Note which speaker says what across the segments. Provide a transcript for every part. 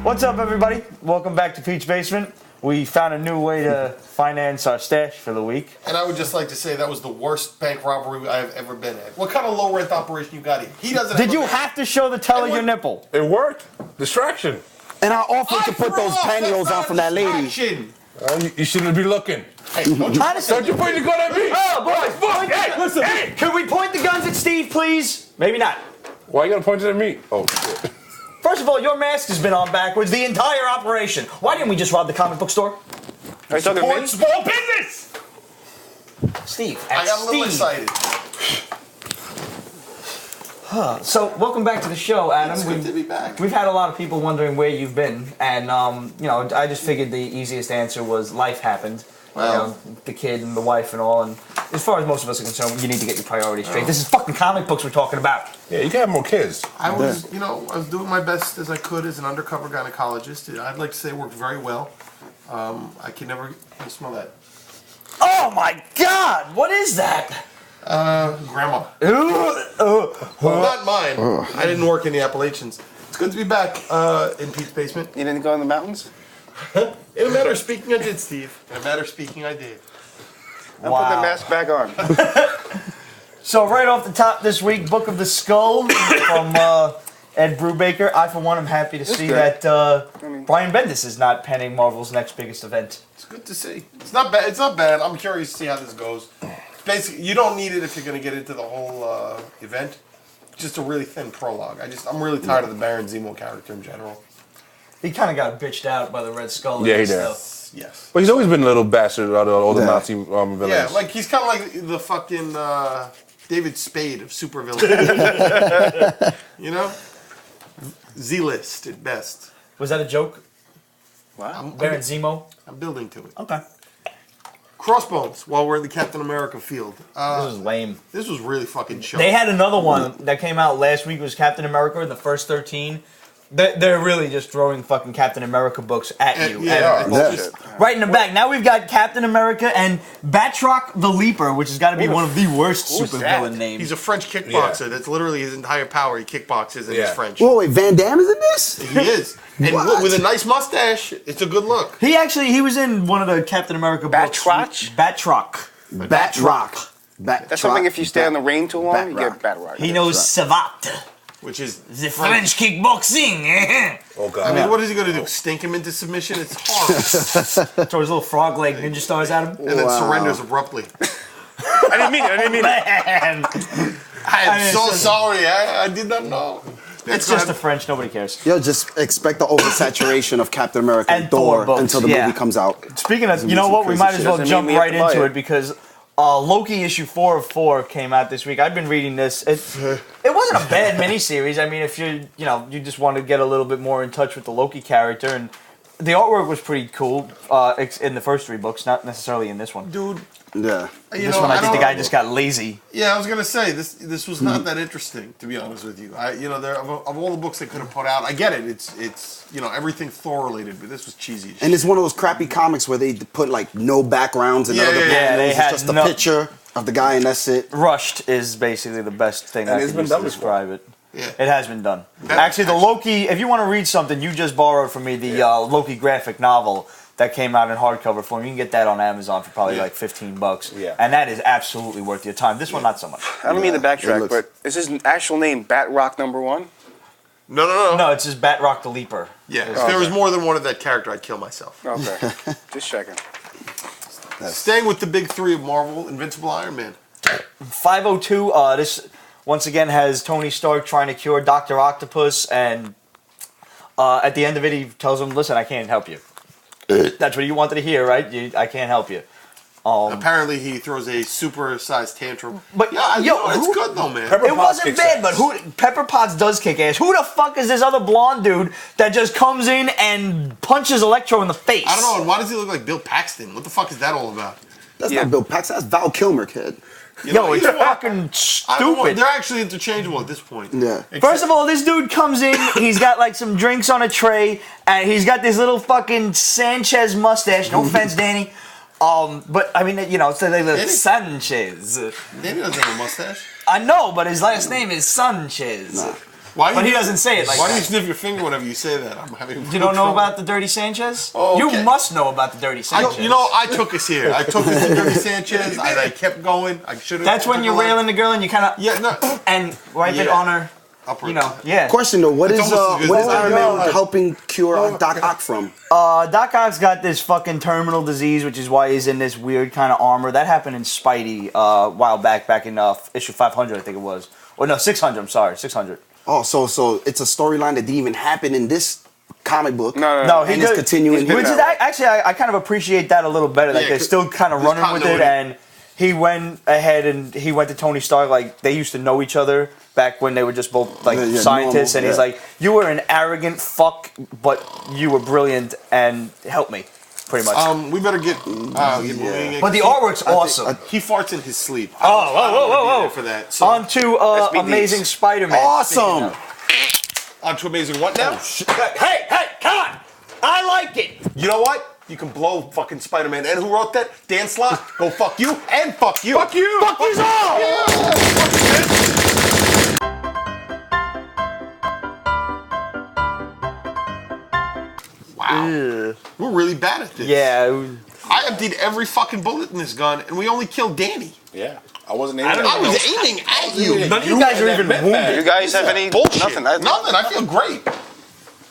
Speaker 1: What's up, everybody? Welcome back to Pete's Basement. We found a new way to finance our stash for the week.
Speaker 2: And I would just like to say that was the worst bank robbery I've ever been at. What kind of low rent operation you got here? He doesn't.
Speaker 1: Did you have to show the tail of your nipple?
Speaker 3: It worked. Distraction.
Speaker 4: And I offered to put those pantyhose on from that lady.
Speaker 3: You shouldn't be looking.
Speaker 2: Hey, don't you
Speaker 3: point the gun at me?
Speaker 1: Oh, boy.
Speaker 3: Hey, listen.
Speaker 1: Hey, can we point the guns at Steve, please? Maybe not.
Speaker 3: Why you gotta point it at me? Oh, shit.
Speaker 1: First of all, your mask has been on backwards the entire operation. Why didn't we just rob the comic book store?
Speaker 3: Are you talking to me?
Speaker 2: Small business!
Speaker 1: Steve,
Speaker 2: I got a little excited.
Speaker 1: So, welcome back to the show, Adam.
Speaker 2: It's good to be back.
Speaker 1: We've had a lot of people wondering where you've been, and I just figured the easiest answer was life happened.
Speaker 2: Well,
Speaker 1: The kid and the wife and all, and as far as most of us are concerned, you need to get your priorities straight. This is fucking comic books we're talking about.
Speaker 3: Yeah, you can have more kids.
Speaker 2: I was doing my best as I could as an undercover gynecologist. I'd like to say it worked very well. I can never smell that.
Speaker 1: Oh my God! What is that?
Speaker 2: Grandma. Not mine. I didn't work in the Appalachians. It's good to be back in Pete's Basement.
Speaker 4: You didn't go in the mountains?
Speaker 2: In a matter of speaking, I did, Steve. In a matter of speaking, I did.
Speaker 4: I'll put the mask back on.
Speaker 1: So right off the top this week, Book of the Skull from Ed Brubaker. I, for one, am happy to see that Brian Bendis is not penning Marvel's next biggest event.
Speaker 2: It's good to see. It's not bad. It's not bad. I'm curious to see how this goes. Basically, you don't need it if you're going to get into the whole event. Just a really thin prologue. I'm really tired of the Baron Zemo character in general.
Speaker 1: He kind of got bitched out by the Red Skull.
Speaker 3: Yeah, he did.
Speaker 2: Yes.
Speaker 3: But he's always been a little bastard out of all the Nazi villains.
Speaker 2: Yeah, like he's kind of like the fucking David Spade of supervillains. You know? Z-list at best.
Speaker 1: Was that a joke?
Speaker 4: Wow.
Speaker 1: Baron Zemo?
Speaker 2: I'm building to it.
Speaker 1: Okay.
Speaker 2: Crossbones, while we're in the Captain America field.
Speaker 1: This was lame.
Speaker 2: This was really fucking show.
Speaker 1: They had another one that came out last week. It was Captain America in the first 13. They're really just throwing fucking Captain America books at you. Right in the back. Now we've got Captain America and Batroc the Leaper, which has got to be one of the worst supervillain names.
Speaker 2: He's a French kickboxer. That's literally his entire power. He kickboxes and he's French.
Speaker 4: Whoa, wait, Van Damme is in this?
Speaker 2: He is. And with a nice mustache, it's a good look.
Speaker 1: He was in one of the Captain America books. Batroc.
Speaker 4: That's something if you stay on the rain too long, you get Batroc.
Speaker 1: He knows Savat.
Speaker 2: Which is
Speaker 1: the French kickboxing.
Speaker 3: Oh, God.
Speaker 2: I mean, what is he going to do? Stink him into submission? It's horrible.
Speaker 1: Throw his little frog leg ninja stars at him.
Speaker 2: And then surrenders abruptly.
Speaker 3: I didn't mean it.
Speaker 1: Man.
Speaker 2: I am so sorry. I did not know.
Speaker 1: It's just the French. Nobody cares.
Speaker 4: Yo, just expect the oversaturation of Captain America and Thor
Speaker 1: books,
Speaker 4: until the movie comes out.
Speaker 1: Speaking of, you know what? We might as well jump right into it because Loki issue 4 of 4 came out this week. I've been reading this. It wasn't a bad miniseries. I mean, if you just want to get a little bit more in touch with the Loki character, and the artwork was pretty cool in the first 3 books, not necessarily in this one.
Speaker 2: Dude.
Speaker 4: Yeah.
Speaker 1: This one, I think the guy just got lazy.
Speaker 2: Yeah, I was gonna say this was not that interesting, to be honest with you. Of all the books they could have put out, I get it. It's everything Thor related, but this was cheesy.
Speaker 4: And it's one of those crappy comics where they put like no backgrounds and other panels. It's just a picture of the guy and that's it.
Speaker 1: Rushed is basically the best thing I can use to describe it.
Speaker 2: Yeah.
Speaker 1: It has been done. Actually, the Loki, if you want to read something, you just borrowed from me the Loki graphic novel that came out in hardcover form. You can get that on Amazon for probably like $15.
Speaker 3: Yeah.
Speaker 1: And that is absolutely worth your time. This one, not so much.
Speaker 4: I don't mean to backtrack, but is his actual name Batroc #1?
Speaker 2: No.
Speaker 1: No, it's just Batroc the Leaper.
Speaker 2: Yeah, if there was more than one of that character, I'd kill myself.
Speaker 4: Okay. Just checking.
Speaker 2: Staying with the big 3 of Marvel, Invincible Iron Man.
Speaker 1: 502, this once again has Tony Stark trying to cure Dr. Octopus, and at the end of it he tells him, listen, I can't help you. That's what you wanted to hear, right? I can't help you.
Speaker 2: Apparently he throws a super-sized tantrum.
Speaker 1: But
Speaker 2: it's good though, man.
Speaker 1: It wasn't bad, but Pepper Potts does kick ass. Who the fuck is this other blonde dude that just comes in and punches Electro in the face?
Speaker 2: I don't know. And why does he look like Bill Paxton? What the fuck is that all about?
Speaker 4: That's not Bill Paxton. That's Val Kilmer, kid.
Speaker 1: It's fucking stupid.
Speaker 2: They're actually interchangeable at this point.
Speaker 4: Yeah.
Speaker 1: First of all, this dude comes in, he's got like some drinks on a tray, and he's got this little fucking Sanchez mustache. No offense, Danny. But I mean, it's like Sanchez.
Speaker 2: Danny doesn't have a mustache.
Speaker 1: I know, but his last name is Sanchez.
Speaker 4: Nah.
Speaker 1: But he doesn't say it like
Speaker 2: Why
Speaker 1: that.
Speaker 2: do you sniff your finger whenever you say that? I'm having.
Speaker 1: You don't know about the Dirty Sanchez?
Speaker 2: Oh, okay.
Speaker 1: You must know about the Dirty Sanchez.
Speaker 2: I took us here. I took us to Dirty Sanchez, and I kept going. I should have.
Speaker 1: That's when you're railing the girl and you kind of and wipe it on her.
Speaker 2: Upward.
Speaker 1: You know, yeah.
Speaker 4: Question though, what is Iron Man helping cure Doc Ock from?
Speaker 1: Doc Ock's got this fucking terminal disease, which is why he's in this weird kind of armor. That happened in Spidey a while back in issue 500, I think it was. Or no, 600. I'm sorry, 600.
Speaker 4: Oh, so it's a storyline that didn't even happen in this comic book.
Speaker 1: No,
Speaker 4: and it's continuing.
Speaker 1: Which is actually, I kind of appreciate that a little better. Like they're still kind of running with it, and he went ahead and he went to Tony Stark. Like they used to know each other back when they were just both like scientists, normal, and he's like, "You were an arrogant fuck, but you were brilliant, and help me." Pretty much.
Speaker 2: We better get moving.
Speaker 1: But the artwork's awesome.
Speaker 2: He farts in his sleep.
Speaker 1: Whoa.
Speaker 2: For that. So,
Speaker 1: on to Amazing Spider-Man.
Speaker 4: Awesome.
Speaker 2: On to Amazing what now?
Speaker 1: Hey, come on! I like it!
Speaker 2: You know what? You can blow fucking Spider-Man. And who wrote that? Dan Slott. Go fuck you and fuck you.
Speaker 3: Fuck you!
Speaker 2: Fuck yous all! Wow. We're really bad at this.
Speaker 1: Yeah.
Speaker 2: I emptied every fucking bullet in this gun, and we only killed Danny.
Speaker 3: Yeah. I wasn't aiming.
Speaker 2: I was aiming at you.
Speaker 1: None of you guys are even wounded.
Speaker 5: You guys have any
Speaker 2: Bullshit.
Speaker 5: Nothing.
Speaker 2: Nothing. I feel great.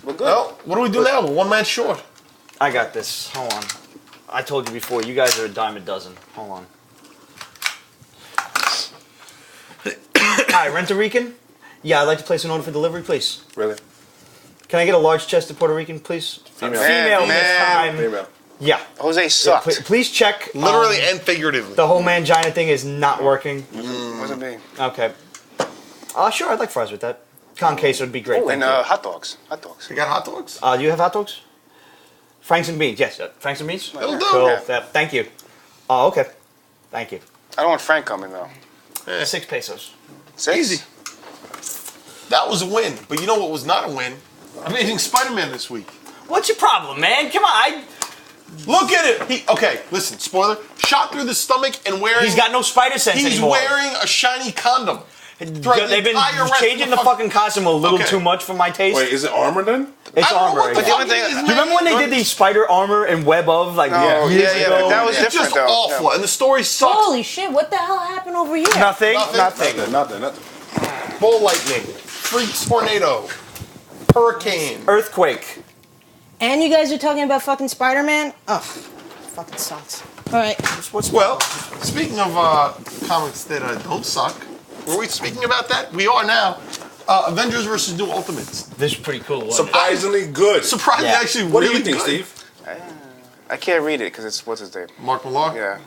Speaker 5: We're good.
Speaker 2: Well, what do we do now? We're one man short.
Speaker 1: I got this. Hold on. I told you before, you guys are a dime a dozen. Hold on. Hi, Rent-A Rican? Yeah, I'd like to place an order for delivery, please.
Speaker 3: Really?
Speaker 1: Can I get a large chested Puerto Rican, please?
Speaker 3: Female.
Speaker 1: Female this time.
Speaker 3: Female.
Speaker 1: Yeah.
Speaker 5: Jose sucked.
Speaker 1: Please check.
Speaker 2: Literally and figuratively.
Speaker 1: The whole mangina thing is not working.
Speaker 5: Wasn't me.
Speaker 1: Okay. Sure, I'd like fries with that. Con queso would be great.
Speaker 5: Oh,
Speaker 1: thank
Speaker 5: and
Speaker 1: you.
Speaker 5: hot dogs. Hot dogs.
Speaker 2: You got hot dogs?
Speaker 1: Do you have hot dogs? Franks and beans, yes. Franks and beans?
Speaker 2: It'll do.
Speaker 1: Cool.
Speaker 5: Yeah.
Speaker 1: Thank you. Oh, okay. Thank you.
Speaker 5: I don't want Frank coming though.
Speaker 1: 6 pesos.
Speaker 5: 6?
Speaker 2: Easy. That was a win. But you know what was not a win? Amazing Spider-Man this week.
Speaker 1: What's your problem, man? Come on.
Speaker 2: Look at it. Okay, listen, spoiler. Shot through the stomach and wearing...
Speaker 1: He's got no spider sense anymore.
Speaker 2: He's wearing a shiny condom.
Speaker 1: They've been changing the fucking costume a little too much for my taste.
Speaker 3: Wait, is it armor then?
Speaker 1: It's armor.
Speaker 2: What the
Speaker 1: Yeah.
Speaker 2: fuck is
Speaker 1: Do you remember when they did the spider armor and Web of like years ago?
Speaker 5: But that was
Speaker 2: It's
Speaker 5: different
Speaker 2: just
Speaker 5: though.
Speaker 2: awful, and the story sucks.
Speaker 6: Holy shit, what the hell happened over here?
Speaker 1: Nothing.
Speaker 3: Nothing.
Speaker 2: Bull lightning, freaks tornado, hurricane.
Speaker 1: Earthquake.
Speaker 6: And you guys are talking about fucking Spider-Man? Ugh, fucking sucks. Alright.
Speaker 2: Well, speaking of comics that don't suck, were we speaking about that? We are now. Avengers versus New Ultimates.
Speaker 1: This is pretty cool. Wasn't
Speaker 3: Surprisingly good.
Speaker 2: Surprisingly,
Speaker 1: Yeah.
Speaker 2: actually,
Speaker 3: What do
Speaker 2: really
Speaker 3: you think,
Speaker 2: good.
Speaker 3: Steve?
Speaker 5: I can't read it because it's what's his name?
Speaker 2: Mark Millar?
Speaker 5: Yeah.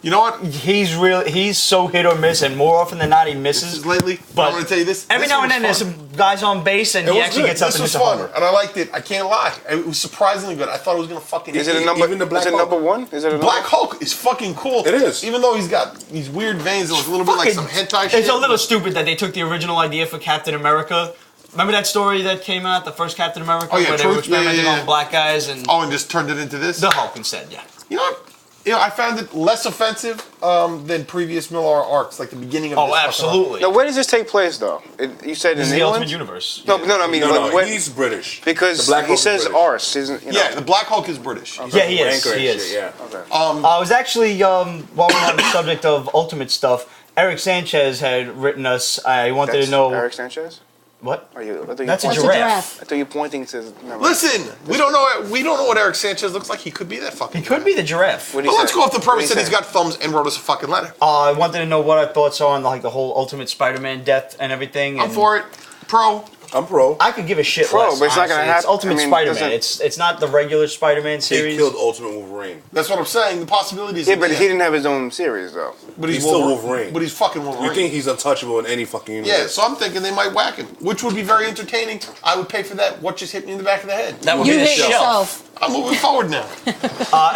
Speaker 2: You know what?
Speaker 1: it? He's so hit or miss, and more often than not he
Speaker 2: This
Speaker 1: misses.
Speaker 2: is lately,
Speaker 1: But
Speaker 2: I'm going to tell you this.
Speaker 1: Every
Speaker 2: this
Speaker 1: now
Speaker 2: one
Speaker 1: and then
Speaker 2: was
Speaker 1: there's
Speaker 2: fun.
Speaker 1: some guys on base, and
Speaker 2: It
Speaker 1: he
Speaker 2: was
Speaker 1: actually
Speaker 2: good.
Speaker 1: gets up
Speaker 2: This
Speaker 1: and
Speaker 2: was
Speaker 1: hits a
Speaker 2: fun,
Speaker 1: homer.
Speaker 2: and I liked it. I can't lie. It was surprisingly good. I thought it was going to fucking
Speaker 5: Is it
Speaker 2: hit.
Speaker 5: a number?
Speaker 3: Even the Black
Speaker 5: Is it
Speaker 3: Hulk.
Speaker 5: number 1? Is it a number?
Speaker 2: Black Hulk is fucking cool.
Speaker 3: It is.
Speaker 2: Even though he's got these weird veins that look a little bit like some hentai shit.
Speaker 1: It's a little stupid that they took the original idea for Captain America. Remember that story that came out, the first Captain America,
Speaker 2: Oh, yeah,
Speaker 1: where they were
Speaker 2: Truth? Yeah,
Speaker 1: experimenting
Speaker 2: yeah, yeah.
Speaker 1: on black guys and
Speaker 2: Oh, and just turned it into this?
Speaker 1: the Hulk instead, yeah.
Speaker 2: You know what? I found it less offensive than previous Millar arcs, like the beginning of
Speaker 1: Oh,
Speaker 2: this fucking
Speaker 1: absolutely.
Speaker 5: Now, where does this take place though? You said
Speaker 1: This is
Speaker 5: in
Speaker 1: the Ultimate
Speaker 5: England?
Speaker 1: Universe.
Speaker 5: No, I mean,
Speaker 3: No,
Speaker 5: like,
Speaker 3: he's British.
Speaker 5: because
Speaker 3: The Black
Speaker 5: he
Speaker 3: Hulk is
Speaker 5: says
Speaker 3: British.
Speaker 5: arse, isn't you know?
Speaker 2: Yeah, the Black Hulk is British.
Speaker 1: Yeah, he is.
Speaker 3: Anchor and
Speaker 1: He is.
Speaker 3: shit, yeah.
Speaker 5: Okay.
Speaker 1: I was actually, while we're on the subject of Ultimate stuff, Eric Sanchez had written us. He wanted
Speaker 5: That's
Speaker 1: to know
Speaker 5: Eric Sanchez?
Speaker 1: what.
Speaker 5: Are you? I thought you
Speaker 1: That's a
Speaker 5: pointing-
Speaker 1: giraffe.
Speaker 5: I thought you pointing to. Never mind.
Speaker 2: Listen, we don't know what Eric Sanchez looks like. He could be that fucking
Speaker 1: He could be the giraffe.
Speaker 5: What do
Speaker 2: But
Speaker 5: you
Speaker 2: let's
Speaker 5: say?
Speaker 2: go off the
Speaker 5: What do
Speaker 2: premise
Speaker 5: you
Speaker 2: that he's
Speaker 5: say?
Speaker 2: got thumbs and wrote us a fucking letter.
Speaker 1: I wanted to know what our thoughts are on like the whole Ultimate Spider-Man death and everything.
Speaker 2: I'm
Speaker 1: and
Speaker 2: for it. Pro.
Speaker 3: I'm pro.
Speaker 1: I could give a shit
Speaker 5: Pro,
Speaker 1: less.
Speaker 5: but it's not gonna
Speaker 1: honestly. It's
Speaker 5: happen.
Speaker 1: Ultimate
Speaker 5: I mean,
Speaker 1: Spider-Man.
Speaker 5: doesn't-
Speaker 1: It's not the regular Spider-Man
Speaker 3: He
Speaker 1: series.
Speaker 3: killed Ultimate Wolverine.
Speaker 2: That's what I'm saying. The possibilities
Speaker 5: Yeah,
Speaker 2: are
Speaker 5: but
Speaker 2: there.
Speaker 5: he didn't have his own series though.
Speaker 2: But
Speaker 3: He's still Wolverine.
Speaker 2: But he's fucking Wolverine.
Speaker 3: You think he's untouchable in any fucking universe?
Speaker 2: Yeah, so I'm thinking they might whack him, which would be very entertaining. I would pay for that. What just hit me in the back of the head?
Speaker 1: That would
Speaker 6: You
Speaker 1: be the
Speaker 6: hit
Speaker 1: shelf.
Speaker 6: yourself.
Speaker 2: I'm moving forward now.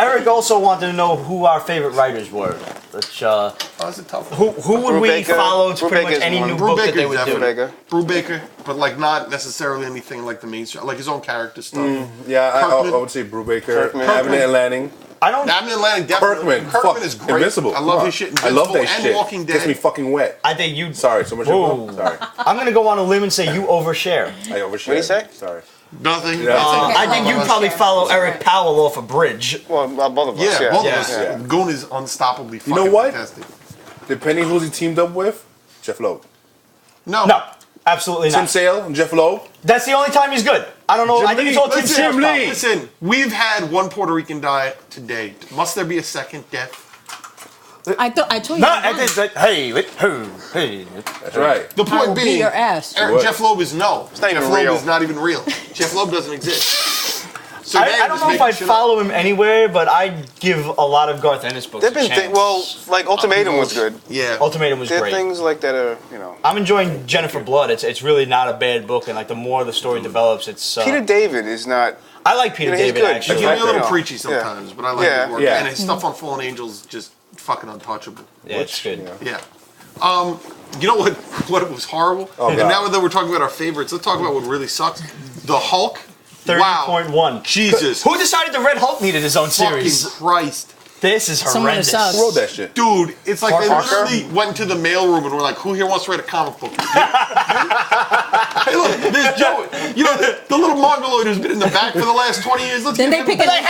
Speaker 1: Eric also wanted to know who our favorite writers were. Which,
Speaker 2: Oh, that's a tough one.
Speaker 1: who would we
Speaker 5: Brubaker-
Speaker 1: follow to pretty much
Speaker 5: Brubaker's
Speaker 1: any
Speaker 5: one.
Speaker 1: new book that they
Speaker 2: Brubaker's
Speaker 1: would do?
Speaker 2: definitely.
Speaker 5: Brubaker.
Speaker 2: Brubaker, but like not necessarily anything like the mainstream, like his own character stuff.
Speaker 3: Yeah, I
Speaker 2: Kirkman.
Speaker 3: would say Brubaker.
Speaker 5: Kirkman.
Speaker 3: Avenue and Lanning.
Speaker 1: I don't.
Speaker 2: Abnett Lanning definitely.
Speaker 3: Kirkman
Speaker 2: is great.
Speaker 3: Invincible.
Speaker 2: I love his shit.
Speaker 3: I love that
Speaker 2: and
Speaker 3: shit.
Speaker 2: Walking Dead.
Speaker 3: Gets me fucking wet.
Speaker 1: I think you.
Speaker 3: Sorry, so much.
Speaker 1: Whoa.
Speaker 3: Sorry,
Speaker 1: I'm gonna go on a limb and say you overshare.
Speaker 3: I overshare.
Speaker 5: What do you say?
Speaker 3: Sorry.
Speaker 2: Nothing.
Speaker 3: Yeah.
Speaker 1: I think you probably follow Eric Powell off a bridge.
Speaker 5: Well, both of us.
Speaker 2: Yeah,
Speaker 5: Yeah,
Speaker 2: both
Speaker 1: Yeah.
Speaker 2: of us. Goon is unsstoppably fucking
Speaker 3: know what?
Speaker 2: fantastic.
Speaker 3: Depending who's he teamed up with, Jeff Loeb.
Speaker 2: No.
Speaker 1: No, absolutely
Speaker 3: Tim
Speaker 1: not.
Speaker 3: Sale and Jeff Loeb.
Speaker 1: That's the only time he's good. I don't know. I think it's all Tim Sale's fault.
Speaker 2: Listen, we've had one Puerto Rican die to date. Must there be a second death?
Speaker 6: I told you.
Speaker 1: No, hey.
Speaker 3: That's right.
Speaker 2: The
Speaker 6: I will
Speaker 2: point
Speaker 6: beat
Speaker 2: being,
Speaker 6: your ass.
Speaker 3: What?
Speaker 2: Jeff Loeb is no.
Speaker 5: not
Speaker 2: Jeff
Speaker 5: even
Speaker 2: Loeb
Speaker 5: real.
Speaker 2: is not even real. Jeff Loeb doesn't exist. So
Speaker 1: I don't know if I'd follow him anywhere, but I'd give a lot of Garth Ennis books
Speaker 5: There've
Speaker 1: a
Speaker 5: been
Speaker 1: chance.
Speaker 5: like Ultimatum was good.
Speaker 2: Yeah.
Speaker 1: Ultimatum was
Speaker 5: There are
Speaker 1: great.
Speaker 5: things like that are
Speaker 1: I'm enjoying Jennifer Blood. It's really not a bad book, and like the more the story develops, it's.
Speaker 5: Peter David is not.
Speaker 1: I like Peter
Speaker 5: You know, he's
Speaker 1: David
Speaker 5: good.
Speaker 2: It
Speaker 1: actually.
Speaker 2: can be a little
Speaker 5: Yeah.
Speaker 2: preachy sometimes, but I like
Speaker 5: Yeah.
Speaker 2: his work.
Speaker 3: Yeah.
Speaker 2: And his stuff on Fallen Angels is just fucking untouchable.
Speaker 1: Yeah, it's good.
Speaker 2: Yeah. You know what was horrible?
Speaker 3: Oh,
Speaker 2: and
Speaker 3: God.
Speaker 2: now that we're talking about our favorites, let's talk about what really sucks. The Hulk.
Speaker 1: 30.1.
Speaker 2: Wow. Jesus.
Speaker 1: Who decided the Red Hulk needed his own
Speaker 2: Fucking
Speaker 1: series?
Speaker 2: Christ.
Speaker 1: This is
Speaker 6: Someone who
Speaker 1: horrendous.
Speaker 6: sucks.
Speaker 3: Who wrote that shit?
Speaker 2: Dude, it's like they
Speaker 1: Parker?
Speaker 2: literally went into the mailroom and were like, who here wants to write a comic book? Hey, look, there's Joe. You know, the little Mongoloid who's been in the back for the last 20 years. Let's
Speaker 6: Then
Speaker 2: get
Speaker 6: they
Speaker 2: him
Speaker 6: pick
Speaker 2: back.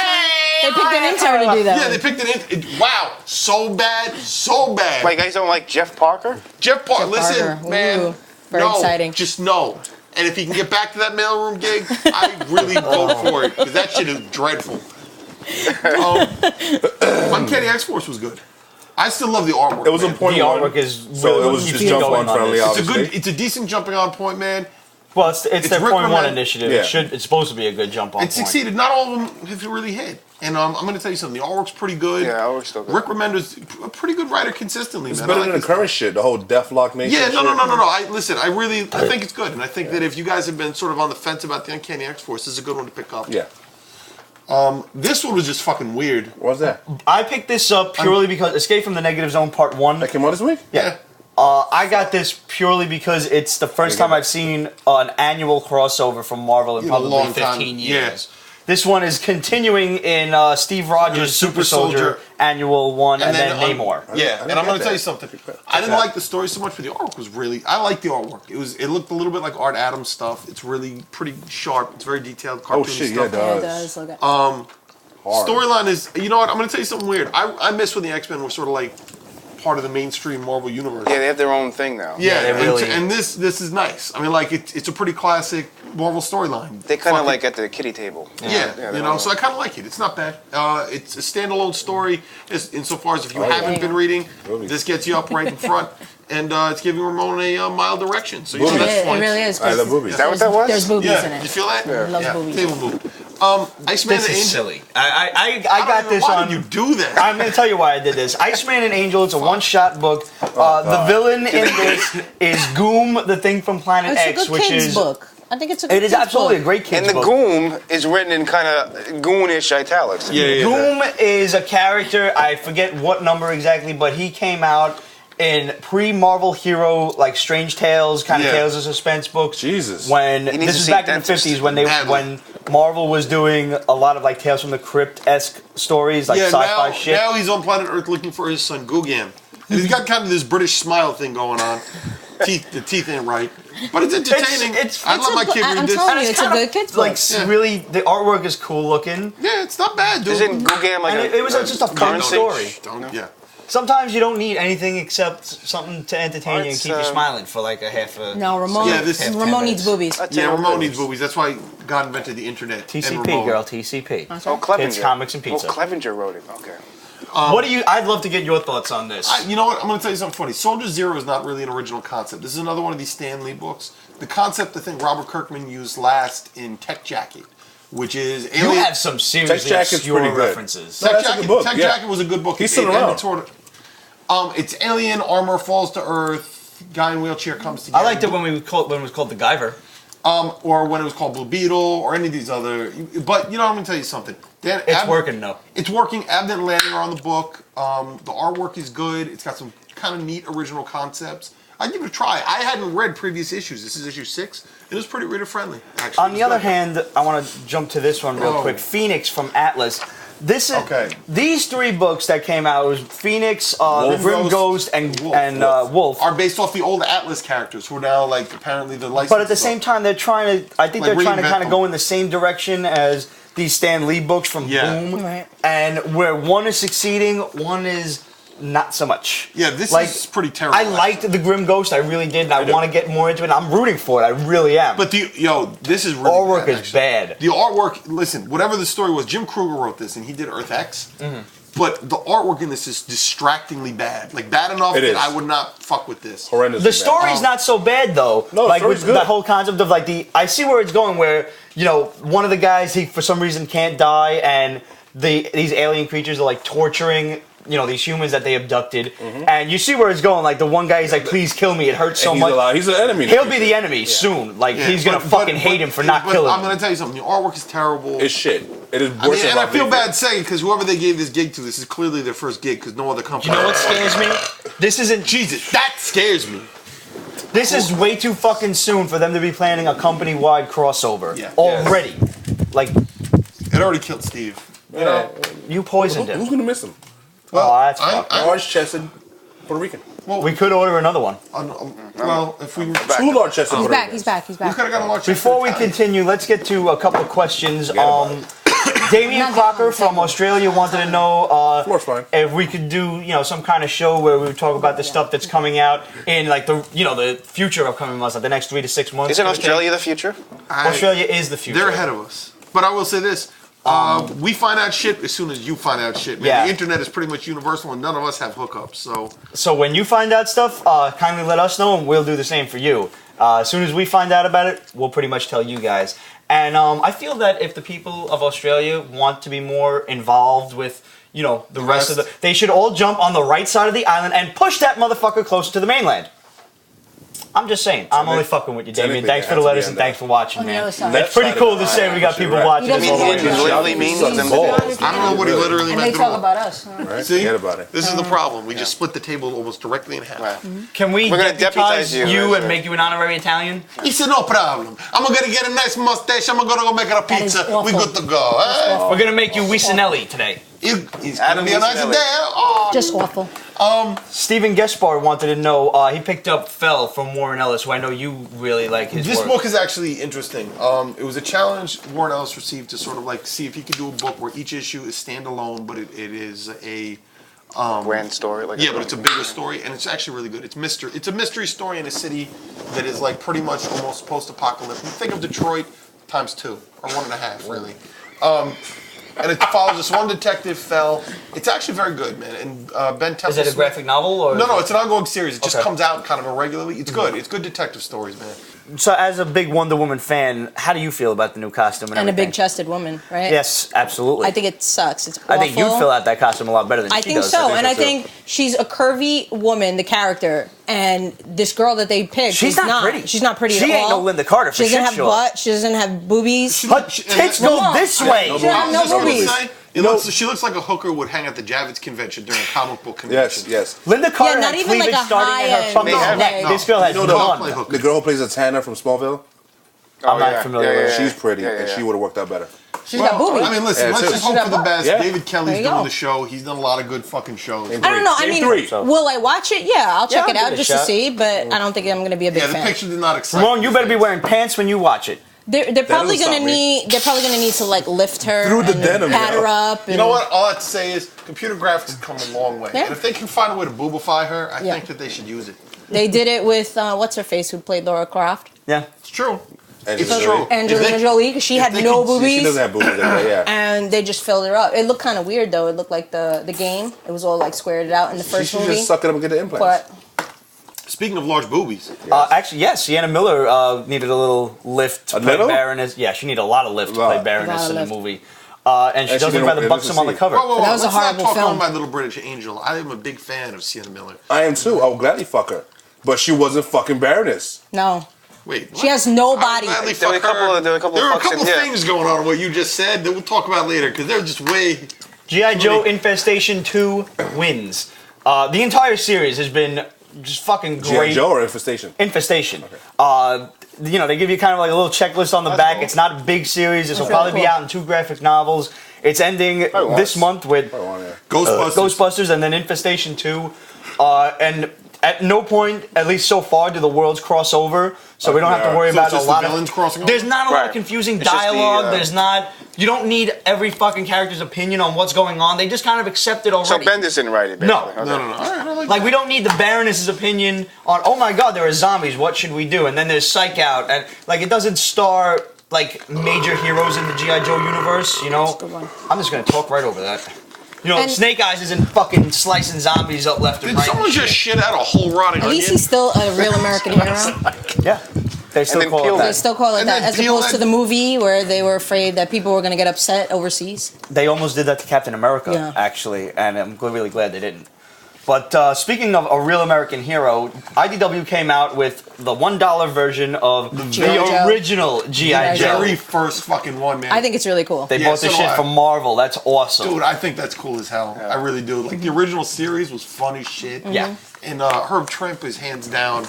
Speaker 6: They picked an intern to do that.
Speaker 2: Yeah, they picked it in. Wow. So bad. So bad.
Speaker 5: Like, you guys don't like Jeff Parker?
Speaker 2: Jeff Parker,
Speaker 6: Jeff
Speaker 2: listen,
Speaker 6: Parker.
Speaker 2: man.
Speaker 6: Ooh, very
Speaker 2: no,
Speaker 6: exciting.
Speaker 2: Just no. And if he can get back to that mailroom gig, I really vote for it because that shit is dreadful. Uncanny XForce was good. I still love the artwork.
Speaker 3: It was
Speaker 2: man.
Speaker 3: a point
Speaker 1: The
Speaker 3: one,
Speaker 1: artwork is
Speaker 3: so
Speaker 1: really
Speaker 3: it was
Speaker 1: keeps
Speaker 3: just
Speaker 1: you
Speaker 3: jump
Speaker 1: going
Speaker 3: on friendly.
Speaker 1: this.
Speaker 3: Obviously,
Speaker 2: It's a decent jumping on point, man.
Speaker 1: Well, it's their
Speaker 2: Rick
Speaker 1: point one
Speaker 2: Remender.
Speaker 1: initiative.
Speaker 3: Yeah.
Speaker 1: It's supposed to be a good jump on
Speaker 2: It
Speaker 1: point.
Speaker 2: succeeded. Not all of them have really hit. And I'm going to tell you something. The artwork's pretty good.
Speaker 5: Yeah, artwork's still good.
Speaker 2: Rick Remender's a pretty good writer consistently,
Speaker 3: it's
Speaker 2: man.
Speaker 3: better
Speaker 2: I
Speaker 3: than
Speaker 2: like
Speaker 3: the
Speaker 2: his-
Speaker 3: current shit. The whole Deathlock Nation.
Speaker 2: Yeah,
Speaker 3: shit.
Speaker 2: no. I think it's good. And I think that if you guys have been sort of on the fence about the Uncanny X-Force, this is a good one to pick up.
Speaker 3: Yeah.
Speaker 2: This one was just fucking weird.
Speaker 3: What was that?
Speaker 1: I picked this up purely because Escape from the Negative Zone Part 1.
Speaker 3: That came out this week.
Speaker 2: Yeah.
Speaker 1: I got this purely because it's the first time I've seen an annual crossover from Marvel in
Speaker 2: In a
Speaker 1: probably
Speaker 2: long
Speaker 1: 15
Speaker 2: time.
Speaker 1: years. This one is continuing in Steve Rogers'
Speaker 2: Super
Speaker 1: Super Soldier
Speaker 2: Soldier.
Speaker 1: annual one, and then Namor.
Speaker 2: Yeah, and I'm going
Speaker 3: get
Speaker 2: to tell you
Speaker 3: that.
Speaker 2: something. I didn't like the story so much, but the artwork was really. I like the artwork. It looked a little bit like Art Adams stuff. It's really pretty sharp. It's very detailed, cartoony
Speaker 3: Oh shit! Yeah,
Speaker 2: stuff.
Speaker 3: it
Speaker 6: Yeah, it
Speaker 3: does.
Speaker 6: does look at.
Speaker 3: Hard.
Speaker 2: Storyline is. You know what? I'm going to tell you something weird. I miss when the X-Men were sort of like part of the mainstream Marvel universe.
Speaker 5: Yeah, they have their own thing now.
Speaker 2: Yeah,
Speaker 1: they really-
Speaker 2: and this is nice. I mean, like it's a pretty classic Marvel storyline.
Speaker 5: They kind of
Speaker 2: Fucking-
Speaker 5: like at the kiddie table.
Speaker 2: Yeah,
Speaker 5: they're
Speaker 2: you know,
Speaker 5: all-
Speaker 2: so I kind of like it. It's not bad. It's a standalone story insofar as if you
Speaker 3: Oh, yeah.
Speaker 2: haven't been reading,
Speaker 3: Movies.
Speaker 2: this gets you up right in front, and it's giving Ramon a mild direction. So you know
Speaker 3: Movies.
Speaker 2: that's
Speaker 6: It
Speaker 2: fine.
Speaker 6: really is.
Speaker 3: I love boobies.
Speaker 5: Is that what that was?
Speaker 6: There's boobies in
Speaker 2: Yeah, you
Speaker 6: it.
Speaker 2: feel that?
Speaker 6: Loves boobies.
Speaker 2: Table move. Iceman
Speaker 1: This
Speaker 2: An
Speaker 1: is
Speaker 2: Angel.
Speaker 1: silly. I got this
Speaker 2: Why
Speaker 1: on.
Speaker 2: did you do that?
Speaker 1: I'm going to tell you why I did this. Iceman An Angel, it's a one-shot book. The villain in this is Goom, the thing from Planet
Speaker 6: It's a
Speaker 1: X,
Speaker 6: good
Speaker 1: which
Speaker 6: kids
Speaker 1: is...
Speaker 6: book. I think it's a good
Speaker 1: It is
Speaker 6: kids
Speaker 1: absolutely a
Speaker 6: book.
Speaker 1: great kid's
Speaker 5: And the
Speaker 1: book.
Speaker 5: Goom is written in kind of goonish italics.
Speaker 2: Yeah.
Speaker 1: Goom is a character, I forget what number exactly, but he came out in pre-Marvel hero, like Strange Tales, kind of
Speaker 2: Yeah.
Speaker 1: Tales of Suspense books.
Speaker 3: Jesus.
Speaker 1: When
Speaker 5: He needs
Speaker 1: this
Speaker 5: to
Speaker 1: is
Speaker 5: see
Speaker 1: back in the
Speaker 5: dentist.
Speaker 1: 50s when
Speaker 2: Badly.
Speaker 1: Marvel was doing a lot of like Tales from the Crypt-esque stories, like
Speaker 2: Yeah,
Speaker 1: sci-fi shit.
Speaker 2: now he's on planet Earth looking for his son Gugam. And he's got kind of this British smile thing going on. The teeth ain't right. But it's entertaining. I let my kid read
Speaker 6: I'm
Speaker 2: this.
Speaker 6: telling you,
Speaker 1: It's
Speaker 6: it's a
Speaker 1: kind of
Speaker 6: good kids book.
Speaker 1: like really, the artwork is cool looking.
Speaker 2: Yeah, it's not bad, dude.
Speaker 5: Isn't Gugam like
Speaker 1: And it was just a fun
Speaker 5: currency?
Speaker 1: story.
Speaker 2: Yeah.
Speaker 1: Sometimes you don't need anything except something to entertain you and
Speaker 5: It's,
Speaker 1: keep you smiling for like a half a...
Speaker 6: No, Ramon.
Speaker 2: Yeah, this-
Speaker 6: Ramon needs boobies.
Speaker 5: That's
Speaker 2: Yeah,
Speaker 5: it.
Speaker 2: Ramon needs boobies. That's why God invented the internet. and
Speaker 1: TCP,
Speaker 2: Ramon.
Speaker 1: girl, TCP.
Speaker 5: Oh, Clevenger.
Speaker 1: It's comics and pizza.
Speaker 5: Oh, Clevenger wrote it. Okay.
Speaker 1: What do you... I'd love to get your thoughts on this.
Speaker 2: You know what? I'm going to tell you something funny. Soldier Zero is not really an original concept. This is another one of these Stan Lee books. The concept, I think Robert Kirkman used last in Tech Jacket, which is
Speaker 1: you
Speaker 2: Alien.
Speaker 1: have some seriously
Speaker 3: Tech Jacket's
Speaker 1: obscure
Speaker 3: pretty good.
Speaker 1: references.
Speaker 3: No,
Speaker 2: Tech
Speaker 3: that's a
Speaker 2: Jacket,
Speaker 3: good book,
Speaker 2: Tech
Speaker 3: yeah.
Speaker 2: Jacket was a good book.
Speaker 3: He's still around.
Speaker 2: It's alien, armor falls to Earth, guy in wheelchair comes together.
Speaker 1: I liked it when it was called The Guyver.
Speaker 2: Or when it was called Blue Beetle, or any of these other. But, you know, I'm going to tell you something.
Speaker 1: It's working, though.
Speaker 2: It's working. Abnett and Lanning are on the book. The artwork is good. It's got some kind of neat original concepts. I'd give it a try. I hadn't read previous issues. This is issue 6. It was pretty reader friendly, actually.
Speaker 1: On the other hand, I want to jump to this one real quick. Phoenix from Atlas. This is these 3 books that came out was Phoenix, the Grim Ghost, and Wolf
Speaker 2: are based off the old Atlas characters who are now like apparently the licensed.
Speaker 1: But at the same time, they're trying to. I think they're trying to kind of go in the same direction as these Stan Lee books from Boom,
Speaker 6: right.
Speaker 1: and where one is succeeding, one is not so much.
Speaker 2: Yeah, this is pretty terrible.
Speaker 1: I liked the Grim Ghost, I really did, and I want to get more into it. I'm rooting for it, I really am.
Speaker 2: But this is really
Speaker 1: artwork
Speaker 2: bad,
Speaker 1: is bad.
Speaker 2: The artwork, listen, whatever the story was, Jim Kruger wrote this, and he did Earth X. But the artwork in this is distractingly bad. Like, bad enough that I would not fuck with this.
Speaker 3: Horrendous.
Speaker 1: The story's not so bad, though.
Speaker 3: No,
Speaker 1: like,
Speaker 3: with
Speaker 1: the whole concept of, like, I see where it's going, where, one of the guys, he, for some reason, can't die, and these alien creatures are, like, torturing these humans that they abducted, and you see where it's going. Like the one guy, he's like, "Please kill me. It hurts so much."
Speaker 3: He's an enemy.
Speaker 1: He'll be the enemy soon. Like he's gonna fucking hate him for not killing him.
Speaker 2: I'm gonna tell you something. The artwork is terrible.
Speaker 3: It's shit. It is worse.
Speaker 2: And I feel bad saying because whoever they gave this gig to, this is clearly their first gig because no other company.
Speaker 1: You know what scares me? This isn't
Speaker 2: Jesus. That scares me.
Speaker 1: This is way too fucking soon for them to be planning a company-wide crossover already. Like
Speaker 2: it already killed Steve.
Speaker 1: You poisoned him.
Speaker 3: Who's gonna miss him?
Speaker 2: Well,
Speaker 1: that's
Speaker 3: large-chested Puerto Rican.
Speaker 1: Well, we could order another one.
Speaker 2: Well, if we were
Speaker 3: 2 large-chested Puerto Ricans.
Speaker 6: He's back.
Speaker 2: we could have got a large.
Speaker 1: Before we continue, let's get to a couple of questions. Damian Crocker from Australia wanted to know if we could do some kind of show where we would talk about the stuff that's coming out in like the future upcoming months, like the next 3 to 6 months.
Speaker 5: Isn't Australia the future?
Speaker 1: Australia is the future.
Speaker 2: They're ahead of us. But I will say this. We find out shit as soon as you find out shit. Man.
Speaker 1: Yeah.
Speaker 2: The internet is pretty much universal, and none of us have hookups.
Speaker 1: So when you find out stuff, kindly let us know, and we'll do the same for you. As soon as we find out about it, we'll pretty much tell you guys. And I feel that if the people of Australia want to be more involved with, the rest of they should all jump on the right side of the island and push that motherfucker closer to the mainland. I'm just saying. I'm only fucking with you, Damien. Thanks for the letters and thanks for watching, man. It's pretty cool to say we got people watching.
Speaker 5: He literally means them to do.
Speaker 2: I don't know what he literally meant.
Speaker 6: And they talk about us.
Speaker 3: Right?
Speaker 2: See?
Speaker 3: Forget about it.
Speaker 2: This is the problem. We just split the table almost directly in half.
Speaker 1: Can we deputize you and make you an honorary Italian?
Speaker 2: He said, no problem. I'm going to get a nice mustache. I'm going to go make it a pizza. We good to go.
Speaker 1: We're going to make you Wisanelli today.
Speaker 2: He's going to be a nice day. Oh.
Speaker 6: Just awful.
Speaker 1: Stephen Gaspar wanted to know, he picked up Fell from Warren Ellis, who I know you really like his work.
Speaker 2: This book is actually interesting. It was a challenge Warren Ellis received to sort of like see if he could do a book where each issue is standalone, but it is a
Speaker 5: grand story.
Speaker 2: But it's a bigger story, and it's actually really good. It's a mystery story in a city that is like pretty much almost post-apocalyptic. Think of Detroit times 2 or 1.5, really. And it follows this one detective, Fell. It's actually very good, man. And Ben Temple.
Speaker 1: Is it a graphic novel or?
Speaker 2: No, it's an ongoing series. It just comes out kind of irregularly. It's good. It's good detective stories, man.
Speaker 1: So, as a big Wonder Woman fan, how do you feel about the new costume and everything?
Speaker 6: A big-chested woman, right?
Speaker 1: Yes, absolutely.
Speaker 6: I think it sucks. It's awful.
Speaker 1: I think you'd fill out that costume a lot better than she does.
Speaker 6: I think so, and I think she's a curvy woman, the character, and this girl that they picked
Speaker 1: she's not pretty.
Speaker 6: She's not pretty at all.
Speaker 1: She ain't no Linda Carter for
Speaker 6: shit. She doesn't have
Speaker 1: sure.
Speaker 6: butt. She doesn't have boobies.
Speaker 1: Her tits go this way.
Speaker 6: She doesn't have no boobies.
Speaker 2: She looks like a hooker would hang at the Javits convention during a comic book convention.
Speaker 3: Yes.
Speaker 1: Linda Carter
Speaker 6: not
Speaker 1: had
Speaker 6: even
Speaker 1: cleavage
Speaker 6: like a
Speaker 1: starting at her fucking neck.
Speaker 6: No.
Speaker 1: This girl has none.
Speaker 3: The girl who plays Zatanna from Smallville?
Speaker 1: I'm not familiar with her.
Speaker 3: She's pretty, and she would have worked out better.
Speaker 6: She's got boobies.
Speaker 2: I mean, listen, let's just hope for the best.
Speaker 3: Yeah.
Speaker 2: David Kelly's doing the show. He's done a lot of good fucking shows.
Speaker 6: I don't know. I mean, will I watch it? Yeah, I'll check it out just to see, but I don't think I'm going to be a big fan.
Speaker 2: Yeah, the picture did not excite
Speaker 1: Ramon, you better be wearing pants when you watch it.
Speaker 6: They're probably gonna need to like lift her
Speaker 3: through the
Speaker 6: and
Speaker 3: denim,
Speaker 6: pat her up.
Speaker 2: You know what? All I have to say is computer graphics have come a long way, and if they can find a way to boobify her, I think that they should use it.
Speaker 6: They did it with what's her face who played Laura Croft.
Speaker 1: Yeah,
Speaker 2: it's true.
Speaker 3: It's true.
Speaker 6: Angelina Jolie, because she had no boobies.
Speaker 3: She doesn't have boobies, yeah.
Speaker 6: And they just filled her up. It looked kind of weird though. It looked like the game. It was all like squared out in the first movie.
Speaker 3: She should just suck it up and get the implants.
Speaker 2: Speaking of large boobies,
Speaker 1: actually, yes, Sienna Miller needed a little lift to play Baroness. Yeah, she needed a lot of lift to play Baroness in the movie. And she does it rather buxom on the cover.
Speaker 2: Whoa.
Speaker 6: That was a horrible film.
Speaker 2: On My Little British Angel. I am a big fan of Sienna Miller.
Speaker 3: I am too. I would gladly fuck her. But she wasn't fucking Baroness.
Speaker 6: No.
Speaker 2: Wait, what?
Speaker 6: She has no body.
Speaker 5: There were a couple
Speaker 2: of things going on in what you just said that we'll talk about later because they're just way.
Speaker 1: G.I. Joe Infestation 2 wins. The entire series has been just fucking great.
Speaker 3: G.I. Joe or Infestation?
Speaker 1: Infestation. Okay. They give you kind of like a little checklist on the back. Cool. It's not a big series. This will probably be out in 2 graphic novels. It's ending this month with Ghostbusters and then Infestation 2. And at no point, at least so far, do the worlds cross over. So we don't have to worry about a lot of
Speaker 2: villains crossing over?
Speaker 1: There's not a lot of confusing dialogue. There's not. You don't need every fucking character's opinion on what's going on. They just kind of accept it already.
Speaker 5: So Bendis didn't write it, basically.
Speaker 1: No.
Speaker 5: Okay.
Speaker 1: Like we don't need the Baroness's opinion on. Oh my God, there are zombies. What should we do? And then there's Psych Out, and like it doesn't star like major heroes in the G.I. Joe universe. You know, I'm just gonna talk right over that. You know, Snake Eyes isn't fucking slicing zombies up left and right.
Speaker 2: Did someone just shit out a whole rotting onion?
Speaker 6: At least he's still a real American hero.
Speaker 1: Yeah. They still call it that.
Speaker 6: They still call it that, as opposed to the movie where they were afraid that people were going to get upset overseas.
Speaker 1: They almost did that to Captain America, actually, and I'm really glad they didn't. But speaking of a real American hero, IDW came out with the $1 version of the original G.I. Joe.
Speaker 2: Very first fucking one, man.
Speaker 6: I think it's really cool.
Speaker 1: They bought this shit from Marvel. That's awesome.
Speaker 2: Dude, I think that's cool as hell. I really do. Like, the original series was fun as shit.
Speaker 1: Yeah.
Speaker 2: And Herb Trimp is hands down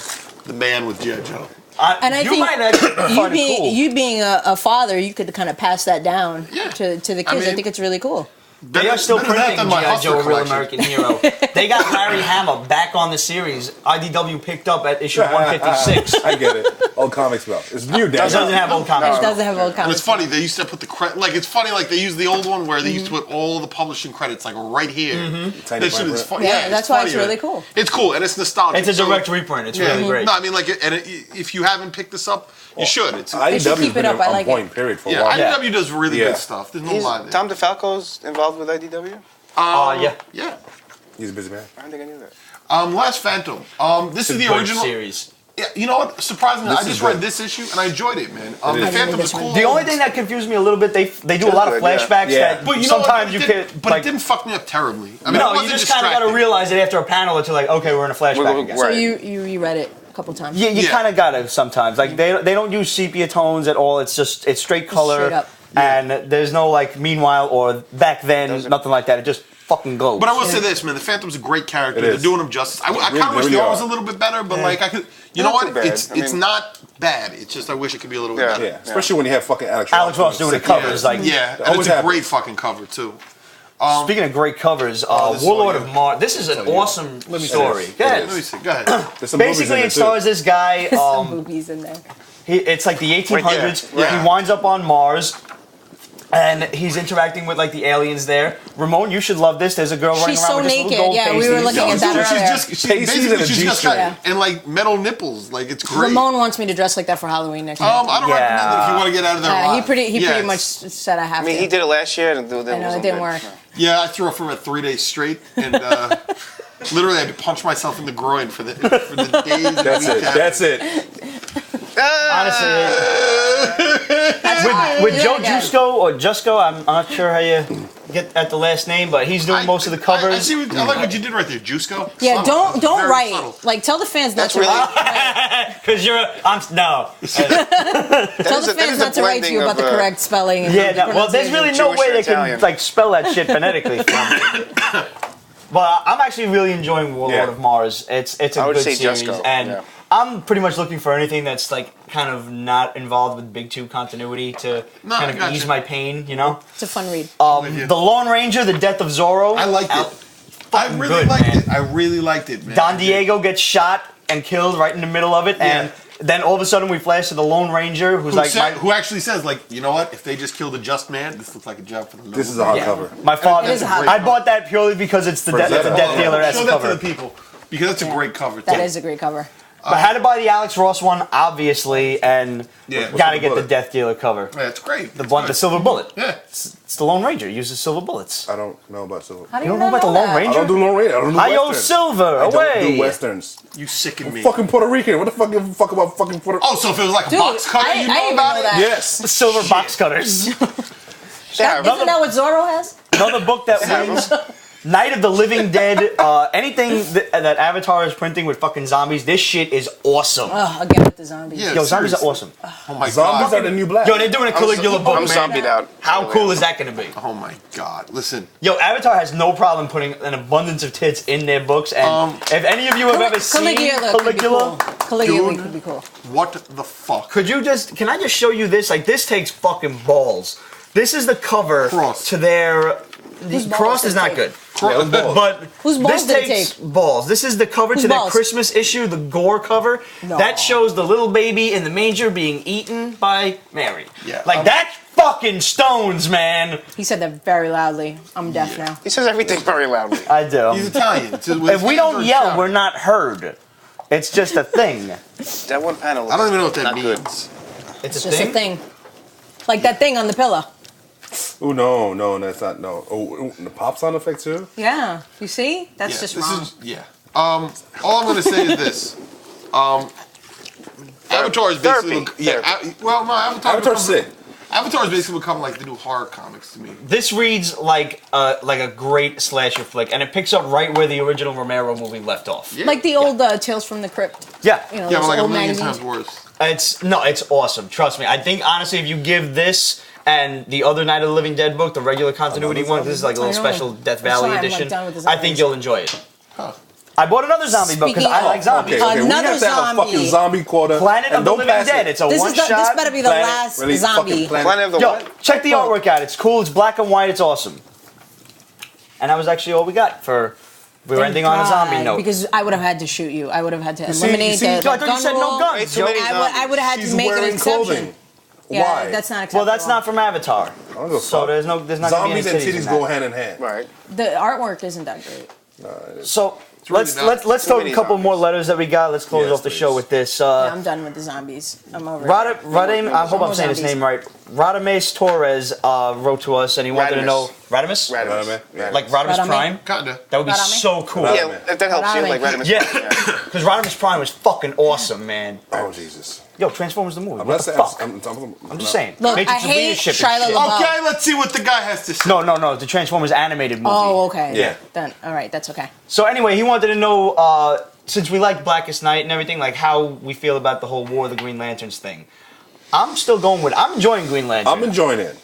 Speaker 2: the man with G.I. Joe.
Speaker 6: And I think you being a father, you could kind of pass that down to the kids. I think it's really cool.
Speaker 1: They are still printing G.I. Joe, a real American hero. They got Larry Hama back on the series. IDW picked up at issue 156.
Speaker 3: I get it. Old comics, bro. It's new, Dad.
Speaker 1: It doesn't have old comics.
Speaker 6: It doesn't have old comics.
Speaker 2: And it's funny, they used to put the credit, like, it's funny, like, they used the old one where they used to put all the publishing credits, like, right here. This shit is funny.
Speaker 6: Yeah, that's why it's really cool.
Speaker 2: It's cool, and it's nostalgic.
Speaker 1: It's a direct reprint. It's really great.
Speaker 2: No, I mean, like, if you haven't picked this up, you should.
Speaker 3: IDW's been on point, period, for a while.
Speaker 2: IDW does really good stuff. There's no lie there.
Speaker 5: Tom DeFalco's involved with IDW?
Speaker 2: Yeah.
Speaker 3: He's a busy man.
Speaker 5: I don't think I knew that.
Speaker 2: Last Phantom. This is the original
Speaker 1: series.
Speaker 2: Yeah, you know what? Surprisingly, I just read this issue and I enjoyed it, man. The Phantom is cool.
Speaker 1: The only thing that confused me a little bit, they do a lot of flashbacks that
Speaker 2: but you
Speaker 1: sometimes
Speaker 2: know
Speaker 1: you can.
Speaker 2: But it didn't fuck me up terribly. I mean,
Speaker 1: no, you just kind of got to realize it after a panel or two, like, okay, we're in a flashback again.
Speaker 6: So you reread it a couple times.
Speaker 1: Yeah, you kind of got to sometimes. Like they don't use sepia tones at all. It's straight color,
Speaker 6: straight up.
Speaker 1: And there's no like meanwhile or back then, nothing like that. It just fucking goes.
Speaker 2: But I will say this, man, the Phantom's a great character. They're doing him justice. I kind of wish the art was a little bit better, but like I could. You know what? It's not bad. It's just I wish it could be a little bit better.
Speaker 3: Yeah, especially when you have fucking Alex
Speaker 1: Ross doing the covers. Like
Speaker 2: and it's a great fucking cover too.
Speaker 1: Speaking of great covers, Warlord of Mars. This is an awesome story. Go ahead.
Speaker 2: Let me see. Go ahead.
Speaker 1: Basically, it stars this guy.
Speaker 6: Some boobies in there.
Speaker 1: It's like the 1800s. He winds up on Mars. And he's interacting with like the aliens there. Ramon, you should love this. There's a girl running around with this little gold pasties.
Speaker 6: We were looking at that earlier.
Speaker 2: She's just got and like metal nipples. Like it's great.
Speaker 6: Ramon wants me to dress like that for Halloween next year.
Speaker 2: I don't recommend it if you want to get out of there alive.
Speaker 6: He pretty much said I have to.
Speaker 5: I mean, he did it last year and
Speaker 6: I know, it didn't work.
Speaker 2: Yeah, I threw up for about 3 days straight, and literally I had to punch myself in the groin for the days.
Speaker 3: That's it.
Speaker 1: Honestly, with Joe Jusko or Jusko, I'm not sure how you get at the last name, but he's doing most of the covers.
Speaker 2: I like what you did right there, Jusko.
Speaker 6: Yeah, don't write. Subtle. Like, tell the fans not to write.
Speaker 1: Because no.
Speaker 6: Tell the fans not to write to you about the correct spelling.
Speaker 1: Yeah, well, there's really no way they can like spell that shit phonetically for me. But I'm actually really enjoying Warlord of Mars. It's a good series,
Speaker 5: Jusko.
Speaker 1: And I'm pretty much looking for anything that's like kind of not involved with Big Two continuity to kind of ease my pain, you know?
Speaker 6: It's a fun read.
Speaker 1: The Lone Ranger, The Death of Zorro.
Speaker 2: I liked it. I really liked it, man.
Speaker 1: Don Diego gets shot and killed right in the middle of it, and then all of a sudden we flash to the Lone Ranger, who
Speaker 2: actually says, like, you know what? If they just killed a just man, this looks like a job for them.
Speaker 3: This is a hardcover.
Speaker 1: My father. I bought that purely because it's the Death Dealer-esque cover.
Speaker 2: Show that to the people because it's a great cover.
Speaker 6: That is a great cover.
Speaker 1: But had to buy the Alex Ross one, obviously, and gotta get the Death Dealer cover.
Speaker 2: Yeah, it's great.
Speaker 1: The Silver Bullet.
Speaker 2: Yeah.
Speaker 1: It's the Lone Ranger. Uses silver bullets.
Speaker 3: I don't know about silver.
Speaker 6: How do
Speaker 1: you don't know about the Lone Ranger?
Speaker 3: I don't do Lone Ranger. I don't do
Speaker 1: Hi-yo,
Speaker 3: westerns.
Speaker 1: silver, away.
Speaker 3: I don't do westerns.
Speaker 2: You sicken me.
Speaker 3: Fucking Puerto Rican. What the fuck give a fuck about fucking Puerto Rican?
Speaker 2: Oh, so if it was like a box cutter, you know about it?
Speaker 3: Yes.
Speaker 1: The silver box cutters.
Speaker 6: Isn't that what Zorro has?
Speaker 1: Another book that wins Night of the Living Dead. Anything that Avatar is printing with fucking zombies, this shit is awesome.
Speaker 6: Again with the zombies.
Speaker 2: Yeah,
Speaker 1: Yo, zombies are awesome.
Speaker 2: Oh my
Speaker 3: Zombies
Speaker 2: god.
Speaker 3: are the new black.
Speaker 1: Yo, they're doing a Caligula book,
Speaker 5: I'm
Speaker 1: man.
Speaker 5: zombied out.
Speaker 1: How cool is that going to be?
Speaker 2: Oh my god. Listen.
Speaker 1: Yo, Avatar has no problem putting an abundance of tits in their books, and if any of you have ever seen Caligula,
Speaker 6: Caligula could be cool.
Speaker 2: What the fuck?
Speaker 1: can I just show you this? Like, this takes fucking balls. This is the cover to their. Cross is not good. But
Speaker 6: whose balls did it
Speaker 1: takes
Speaker 6: take?
Speaker 1: balls. This is the cover to their Christmas issue, the gore cover.
Speaker 6: No.
Speaker 1: That shows the little baby in the manger being eaten by Mary.
Speaker 2: Yeah.
Speaker 1: Like, that's fucking stones, man.
Speaker 6: He said that very loudly. I'm deaf now.
Speaker 5: He says everything very loudly.
Speaker 1: I do.
Speaker 2: He's Italian.
Speaker 1: If we don't yell, we're not heard. It's just a thing.
Speaker 5: That one panel.
Speaker 2: I don't even know what that
Speaker 5: not
Speaker 2: means.
Speaker 5: Good.
Speaker 1: It's
Speaker 6: Just a thing. Like that thing on the pillow.
Speaker 3: Oh no, that's not no. Oh, the pop sound effect too.
Speaker 6: Yeah. You see? That's just wrong.
Speaker 2: All I'm gonna say is this. Avatar is basically
Speaker 3: Avatar's sick.
Speaker 2: Avatar is basically become like the new horror comics to me.
Speaker 1: This reads like a great slasher flick, and it picks up right where the original Romero movie left off.
Speaker 2: Yeah.
Speaker 6: Like the old Tales from the Crypt.
Speaker 1: Yeah.
Speaker 6: You know,
Speaker 2: Yeah,
Speaker 6: those
Speaker 2: but like a
Speaker 6: old
Speaker 2: million
Speaker 6: magazines.
Speaker 2: times worse.
Speaker 1: It's awesome. Trust me. I think honestly, if you give this and the other Night of the Living Dead book, the regular continuity one, this is like a little special Death Valley
Speaker 6: why I'm, like,
Speaker 1: edition.
Speaker 6: done with the
Speaker 1: I think
Speaker 6: zombies.
Speaker 1: you'll enjoy it.
Speaker 2: Huh.
Speaker 1: I bought another zombie book because
Speaker 6: Speaking
Speaker 1: I like zombies.
Speaker 3: Okay, we
Speaker 6: Another
Speaker 3: have to have a fucking
Speaker 6: zombie.
Speaker 3: zombie quarter.
Speaker 1: Planet
Speaker 3: and
Speaker 1: of the
Speaker 3: don't
Speaker 1: Living
Speaker 3: pass
Speaker 1: Dead.
Speaker 3: it.
Speaker 1: It's a
Speaker 6: This
Speaker 1: one
Speaker 6: is the,
Speaker 1: shot.
Speaker 6: this better be the
Speaker 1: Planet-
Speaker 6: last
Speaker 3: Really
Speaker 6: zombie.
Speaker 3: fucking
Speaker 5: Planet of the
Speaker 1: Yo,
Speaker 5: what?
Speaker 1: check the artwork out. It's cool. It's black and white. It's awesome. And that was actually all we got for. We were
Speaker 6: Thank
Speaker 1: ending on a zombie
Speaker 6: God,
Speaker 1: note.
Speaker 6: Because I would have had to shoot you. I would have had to
Speaker 3: see-
Speaker 6: eliminate
Speaker 3: you see-
Speaker 6: the
Speaker 1: I thought you
Speaker 6: gun
Speaker 1: said no
Speaker 6: rule.
Speaker 1: guns.
Speaker 5: Way too many
Speaker 6: I would have had
Speaker 3: She's
Speaker 6: to make an
Speaker 3: wearing
Speaker 6: exception.
Speaker 3: clothing.
Speaker 6: Yeah,
Speaker 3: Why?
Speaker 6: that's not acceptable.
Speaker 1: Well, that's not from Avatar.
Speaker 3: I don't give a
Speaker 1: So
Speaker 3: fuck.
Speaker 1: there's not gonna be any
Speaker 3: Zombies and
Speaker 1: titties in
Speaker 3: titties
Speaker 1: that.
Speaker 3: go hand in hand.
Speaker 5: Right.
Speaker 6: The artwork isn't that great.
Speaker 1: So
Speaker 2: really
Speaker 1: let's
Speaker 2: not.
Speaker 1: let's
Speaker 5: Too
Speaker 1: talk a
Speaker 5: many
Speaker 1: couple
Speaker 5: zombies.
Speaker 1: more letters that we got. Let's close
Speaker 3: Yes,
Speaker 1: off the show
Speaker 3: please.
Speaker 1: with this.
Speaker 6: Yeah, I'm done with the zombies. I'm over it.
Speaker 1: Radim, I hope I'm saying his
Speaker 6: Zombies.
Speaker 1: name right. Radames Torres wrote to us and he wanted to
Speaker 5: Radames.
Speaker 1: know Radames,
Speaker 5: Radimus.
Speaker 3: Yeah.
Speaker 1: like Radames
Speaker 6: Radame?
Speaker 1: Prime.
Speaker 2: Kinda.
Speaker 1: That would be
Speaker 6: Radame?
Speaker 1: so cool.
Speaker 3: Radame.
Speaker 5: Yeah, if that helps you, like Radimus.
Speaker 1: Yeah, because Radames Prime was fucking awesome, man.
Speaker 3: Oh Jesus!
Speaker 1: Yo, Transformers the movie.
Speaker 3: I'm
Speaker 1: What
Speaker 3: not
Speaker 1: the
Speaker 3: saying.
Speaker 1: fuck? I'm just saying.
Speaker 6: Look,
Speaker 1: Matrix
Speaker 6: I
Speaker 1: of
Speaker 6: hate
Speaker 1: Leadership
Speaker 6: Shia
Speaker 1: and shit.
Speaker 6: LaBeouf.
Speaker 2: Okay, let's see what the guy has to say.
Speaker 1: No, the Transformers animated movie.
Speaker 6: Oh, okay.
Speaker 3: Yeah.
Speaker 6: Then, all right, that's okay.
Speaker 1: So anyway, he wanted to know, since we like Blackest Night and everything, like how we feel about the whole War of the Green Lanterns thing. I'm still going with. I'm enjoying Green Lantern.
Speaker 3: I'm enjoying it,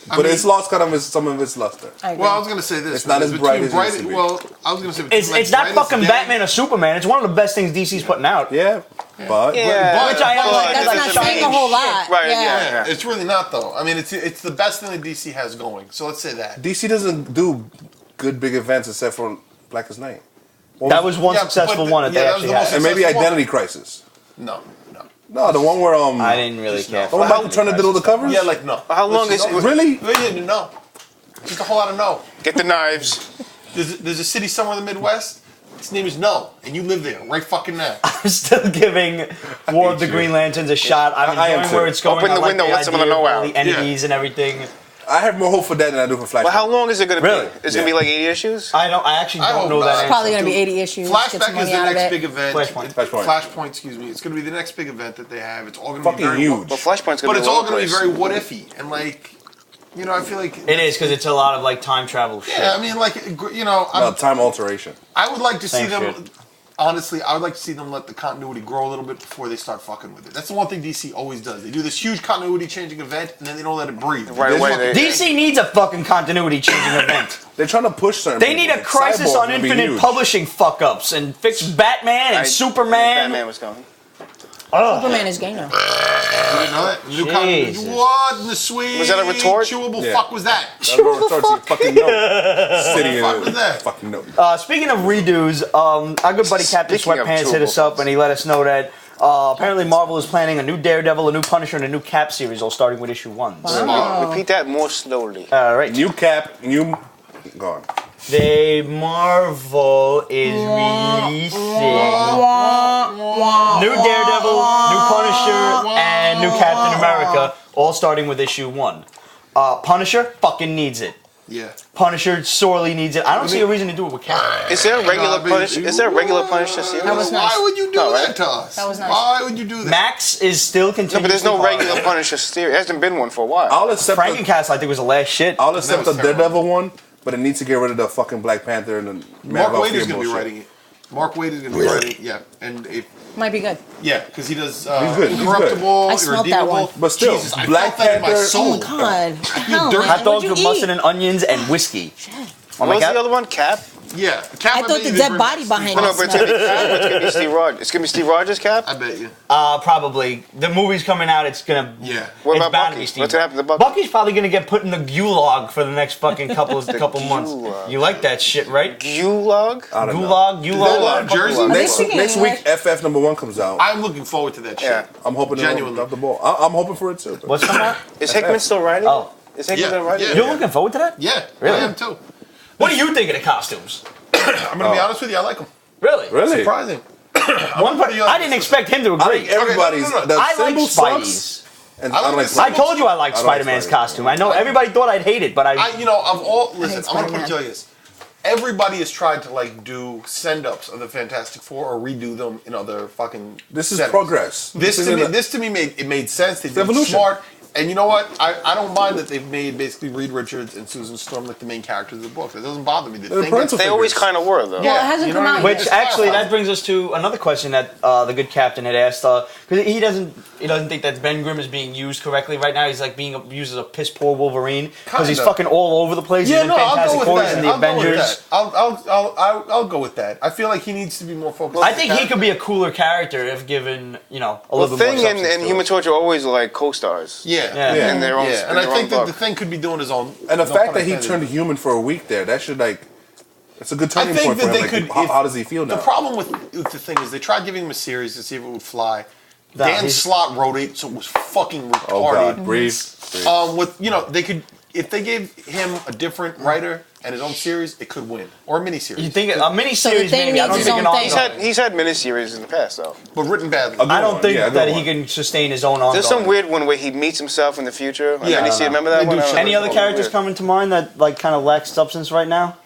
Speaker 3: but it's lost kind of some of its luster.
Speaker 6: I agree.
Speaker 2: Well, I was gonna say this.
Speaker 3: It's not as
Speaker 2: Between
Speaker 3: bright as it used to be.
Speaker 2: Well, I was gonna say between,
Speaker 1: It's not
Speaker 2: Brightest
Speaker 1: fucking
Speaker 2: Day-
Speaker 1: Batman or Superman. It's one of the best things DC's putting out.
Speaker 3: Yeah, but
Speaker 5: Yeah.
Speaker 1: Which I am like,
Speaker 6: that's
Speaker 1: like,
Speaker 6: not
Speaker 1: shiny
Speaker 6: saying a whole lot.
Speaker 5: Right,
Speaker 6: Yeah.
Speaker 5: yeah.
Speaker 2: It's really not though. I mean, it's the best thing that DC has going. So let's say that.
Speaker 3: DC doesn't do good big events except for Blackest Night.
Speaker 1: That was one
Speaker 2: Yeah,
Speaker 1: successful
Speaker 2: but
Speaker 1: one that
Speaker 2: yeah,
Speaker 1: they
Speaker 2: that was
Speaker 1: actually
Speaker 2: the most
Speaker 1: had.
Speaker 3: and maybe
Speaker 2: successful one.
Speaker 3: Identity Crisis.
Speaker 2: No.
Speaker 3: No, the one where
Speaker 1: I didn't really
Speaker 2: Just
Speaker 1: care.
Speaker 2: no.
Speaker 3: the one about turning to the covers.
Speaker 2: Yeah, like no.
Speaker 5: How long is it?
Speaker 3: Really?
Speaker 2: No. Just a whole lot of no.
Speaker 5: Get the knives.
Speaker 2: There's a city somewhere in the Midwest. Its name is No, and you live there right fucking now.
Speaker 1: I'm still giving War of the Green Lanterns a shot. I'm
Speaker 3: I am
Speaker 1: enjoying
Speaker 3: too.
Speaker 1: where it's going.
Speaker 5: Open the
Speaker 1: I like
Speaker 5: window, let some of
Speaker 1: idea
Speaker 5: the know
Speaker 1: all
Speaker 5: out.
Speaker 1: the enemies and everything.
Speaker 3: I have more hope for that than I do for Flash.
Speaker 5: Well, how long is it going to
Speaker 1: Really?
Speaker 5: be? Is it going to be like 80 issues?
Speaker 1: I actually
Speaker 2: I
Speaker 1: don't
Speaker 2: hope
Speaker 1: know
Speaker 2: not.
Speaker 1: that.
Speaker 6: It's
Speaker 1: answer.
Speaker 6: probably going to be 80 issues. Get some
Speaker 2: Flashback is
Speaker 6: money
Speaker 2: the
Speaker 6: out of
Speaker 2: next
Speaker 6: it.
Speaker 2: big event.
Speaker 3: Flashpoint.
Speaker 2: Flashpoint, excuse me. It's going to be the next big event that they have. It's all going to be
Speaker 3: Fucking
Speaker 2: very
Speaker 3: huge.
Speaker 5: Well, Flashpoint's going
Speaker 2: But
Speaker 5: to be
Speaker 2: it's
Speaker 5: all
Speaker 2: all
Speaker 5: over
Speaker 2: going
Speaker 5: the
Speaker 2: to be
Speaker 5: place.
Speaker 2: very what ify and like, I feel like
Speaker 1: It is because it's a lot of like time travel shit.
Speaker 2: Yeah, I mean, like
Speaker 3: Time alteration.
Speaker 2: I would like to see
Speaker 1: Same
Speaker 2: them.
Speaker 1: shit.
Speaker 2: Honestly, I would like to see them let the continuity grow a little bit before they start fucking with it. That's the one thing DC always does. They do this huge continuity changing event and then they don't let it breathe.
Speaker 5: Right
Speaker 2: They
Speaker 5: away,
Speaker 2: just-
Speaker 1: DC needs a fucking continuity changing event.
Speaker 3: They're trying to push certain.
Speaker 1: They need
Speaker 3: people.
Speaker 1: a Crisis
Speaker 3: Cyborg's
Speaker 1: on
Speaker 3: gonna be
Speaker 1: Infinite
Speaker 3: huge.
Speaker 1: Publishing fuck ups and fix Batman and Superman.
Speaker 5: Batman was going.
Speaker 6: Superman is gay now.
Speaker 2: You didn't know that? New continuity.
Speaker 1: Jesus.
Speaker 2: What in the sweet
Speaker 5: Was that a retort?
Speaker 2: chewable
Speaker 3: Yeah.
Speaker 2: fuck was that?
Speaker 3: That's what it starts, you fucking know. City
Speaker 2: Fuck was that?
Speaker 3: fucking know.
Speaker 1: Speaking of redos, our good buddy Captain
Speaker 5: Speaking of
Speaker 1: Sweatpants hit us
Speaker 5: chewable
Speaker 1: up and he let us know that apparently Marvel is planning a new Daredevil, a new Punisher, and a new Cap series, all starting with issue 1.
Speaker 5: Repeat that more slowly.
Speaker 1: All right.
Speaker 3: New Cap, new. Gone.
Speaker 1: Marvel is releasing new Daredevil, new Punisher, and new Captain America, all starting with issue 1. Punisher fucking needs it.
Speaker 2: Yeah.
Speaker 1: Punisher sorely needs it. I don't see a reason to do it with Cap.
Speaker 5: Is there a regular
Speaker 2: baby.
Speaker 5: Punisher? Is there a regular Punisher series?
Speaker 6: That was nice.
Speaker 2: Why would you do
Speaker 5: No,
Speaker 2: that
Speaker 5: right?
Speaker 2: to us?
Speaker 6: That was nice.
Speaker 2: Why would you do that?
Speaker 1: Max is still
Speaker 5: No,
Speaker 1: continuing.
Speaker 5: but there's no regular Punisher series. There hasn't been one for a while.
Speaker 3: I'll accept.
Speaker 1: Frankencast, I think, was the last shit.
Speaker 3: I'll accept the
Speaker 2: That was terrible.
Speaker 3: Daredevil one, but it needs to get rid of the fucking Black Panther and the
Speaker 2: Mark
Speaker 3: Mad
Speaker 2: Waid is
Speaker 3: Mafia
Speaker 2: going to be
Speaker 3: bullshit.
Speaker 2: writing it. Mark Waid is going to be writing it, yeah. And it,
Speaker 6: Might be good.
Speaker 2: yeah, because he does
Speaker 3: He's good, he's
Speaker 2: Incorruptible,
Speaker 6: I smelt that
Speaker 2: Irredeemable.
Speaker 6: one.
Speaker 3: But still,
Speaker 2: Jesus, I
Speaker 3: Black
Speaker 2: felt that in my
Speaker 3: Panther-
Speaker 2: soul.
Speaker 6: Oh, God. Hell,
Speaker 2: dirty.
Speaker 6: man.
Speaker 1: Hot dogs
Speaker 6: What'd
Speaker 1: with
Speaker 6: you
Speaker 1: mustard
Speaker 6: eat?
Speaker 1: and onions and whiskey.
Speaker 5: What was the other one? Cap?
Speaker 2: Yeah,
Speaker 6: I thought the dead body behind
Speaker 5: No,
Speaker 6: it
Speaker 5: but it's
Speaker 6: smelled.
Speaker 5: gonna be Steve Rogers. It's gonna be Steve Rogers' Cap.
Speaker 2: I bet you.
Speaker 1: Probably. The movie's coming out. It's gonna.
Speaker 2: Yeah.
Speaker 5: What
Speaker 1: it's
Speaker 5: about
Speaker 1: bound to
Speaker 5: Bucky?
Speaker 1: be Steve.
Speaker 5: What's gonna happen to Bucky?
Speaker 1: Bucky's probably gonna get put in the gulag for the next fucking couple months.
Speaker 5: gulag.
Speaker 1: You like that shit, right?
Speaker 5: Gulag?
Speaker 3: I don't know.
Speaker 1: Gulag.
Speaker 2: Jersey?
Speaker 3: Next week, FF #1 comes out.
Speaker 2: I'm looking forward to that shit.
Speaker 5: Yeah.
Speaker 3: I'm hoping to
Speaker 2: Genuinely.
Speaker 3: drop the ball. I'm hoping for it too.
Speaker 1: What's coming out?
Speaker 5: Is Hickman still writing?
Speaker 1: Oh.
Speaker 5: Is Hickman
Speaker 2: Yeah,
Speaker 5: writing?
Speaker 2: yeah.
Speaker 1: You're looking forward to that?
Speaker 2: Yeah,
Speaker 1: Really?
Speaker 2: I am too.
Speaker 1: What do you think of the costumes?
Speaker 2: I'm gonna be honest with you. I like them.
Speaker 1: Really?
Speaker 3: Really?
Speaker 2: Surprising.
Speaker 1: I didn't expect him to
Speaker 3: I
Speaker 1: agree.
Speaker 3: think everybody's.
Speaker 2: no.
Speaker 3: The
Speaker 1: I like
Speaker 3: symbol
Speaker 1: Spidey's.
Speaker 3: sucks, and
Speaker 2: I
Speaker 3: I don't
Speaker 2: like
Speaker 3: like.
Speaker 2: the
Speaker 1: I
Speaker 3: Symbol.
Speaker 1: told you I like
Speaker 3: I don't like
Speaker 1: Spider-Man's
Speaker 3: Spider-Man.
Speaker 1: costume. I know everybody thought I'd hate it, but
Speaker 2: Listen, I'm gonna
Speaker 6: hate
Speaker 2: put you
Speaker 6: Spider-Man.
Speaker 2: this. Everybody has tried to like do send-ups of the Fantastic Four or redo them in other fucking.
Speaker 3: This is
Speaker 2: settings.
Speaker 3: progress.
Speaker 2: This to me made sense. They did
Speaker 3: evolution.
Speaker 2: smart. And you know what? I don't mind that they've made basically Reed Richards and Susan Storm like the main characters of the book. That doesn't bother me. The
Speaker 3: They're
Speaker 2: thing
Speaker 3: parental
Speaker 5: They always
Speaker 3: figures.
Speaker 5: kind of were, though.
Speaker 6: Well, it hasn't
Speaker 2: you know
Speaker 6: come
Speaker 2: what I
Speaker 6: out
Speaker 2: mean?
Speaker 6: yet.
Speaker 1: Which actually, that brings us to another question that the good captain had asked. Because he doesn't think that Ben Grimm is being used correctly right now. He's like being used as a piss poor Wolverine because he's
Speaker 2: Kinda.
Speaker 1: fucking all over the place.
Speaker 2: Yeah,
Speaker 1: he's in
Speaker 2: no, I'll
Speaker 1: Fantastic
Speaker 2: go
Speaker 1: Four,
Speaker 2: with
Speaker 1: he's
Speaker 2: that.
Speaker 1: in the
Speaker 2: I'll go with
Speaker 1: Avengers.
Speaker 2: that. I'll go with that. I feel like he needs to be more focused.
Speaker 1: I think he could be a cooler character if given, a
Speaker 5: Well,
Speaker 1: little bit more
Speaker 5: Thing
Speaker 1: substance
Speaker 5: and
Speaker 1: to
Speaker 5: Human
Speaker 1: it.
Speaker 5: Torch are always like co-stars.
Speaker 2: Yeah,
Speaker 5: In their own.
Speaker 2: yeah. And
Speaker 5: in their
Speaker 2: I think
Speaker 5: own
Speaker 2: that
Speaker 5: book.
Speaker 2: the Thing could be doing his own.
Speaker 3: And the
Speaker 2: no
Speaker 3: fact
Speaker 2: pun
Speaker 3: that he
Speaker 2: intended.
Speaker 3: turned human for a week there, that should it's a good turning
Speaker 2: think
Speaker 3: point for
Speaker 2: that
Speaker 3: him.
Speaker 2: they
Speaker 3: Like,
Speaker 2: could-
Speaker 3: how does he feel now?
Speaker 2: The problem with the Thing is they tried giving him a series to see if it would fly.
Speaker 1: No,
Speaker 2: Dan
Speaker 1: he's-
Speaker 2: Slott wrote it, so it was fucking retarded.
Speaker 3: Oh God, breathe.
Speaker 2: They could if they gave him a different writer and his own series, it could win or a miniseries.
Speaker 1: You think a miniseries
Speaker 6: Thing
Speaker 1: maybe? I don't
Speaker 6: needs
Speaker 1: think
Speaker 6: his
Speaker 1: an
Speaker 6: own thing.
Speaker 1: ongoing.
Speaker 5: He's had miniseries in the past, though.
Speaker 2: but written badly.
Speaker 3: A good
Speaker 1: I don't
Speaker 3: one.
Speaker 1: think
Speaker 3: Yeah, a good
Speaker 1: that
Speaker 3: one.
Speaker 1: he can sustain his own ongoing.
Speaker 5: There's some weird one where he meets himself in the future.
Speaker 2: Yeah,
Speaker 5: Remember that
Speaker 2: they
Speaker 5: one?
Speaker 2: do
Speaker 5: I don't
Speaker 2: shit
Speaker 5: know.
Speaker 1: Any other
Speaker 5: It's
Speaker 1: characters
Speaker 5: weird.
Speaker 1: coming to mind that like kind of lack substance right now?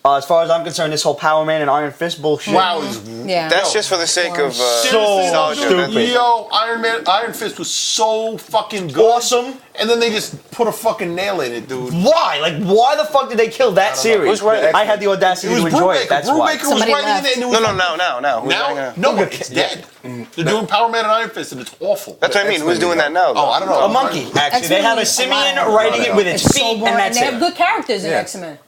Speaker 1: As far as I'm concerned, this whole Power Man and Iron Fist bullshit.
Speaker 2: Wow, is
Speaker 6: Yeah.
Speaker 5: That's just for the sake of
Speaker 2: seriously,
Speaker 5: nostalgia.
Speaker 1: stupid.
Speaker 5: That's-
Speaker 2: Yo, Iron Fist was so fucking good.
Speaker 1: Awesome.
Speaker 2: And then they just put a fucking nail in it, dude.
Speaker 1: Why? Like, why the fuck did they kill that series?
Speaker 5: Who's writing?
Speaker 1: I had the audacity
Speaker 2: It was
Speaker 1: to enjoy
Speaker 2: Brubaker.
Speaker 1: it. That's why.
Speaker 2: Brubaker was
Speaker 6: Somebody
Speaker 2: writing
Speaker 6: left.
Speaker 2: it and it was
Speaker 5: No. Who's writing
Speaker 2: Now,
Speaker 5: it?
Speaker 2: no, but it's dead. They're doing Power Man and Iron Fist, and it's awful.
Speaker 5: That's what I mean. Who's doing that now?
Speaker 2: Oh, I don't know.
Speaker 1: A monkey, actually. They have a simian writing it with its
Speaker 6: It's
Speaker 1: feet,
Speaker 6: so boring.
Speaker 1: and that's
Speaker 6: They have
Speaker 1: it.
Speaker 6: good characters in
Speaker 3: Yeah.
Speaker 6: X-Men.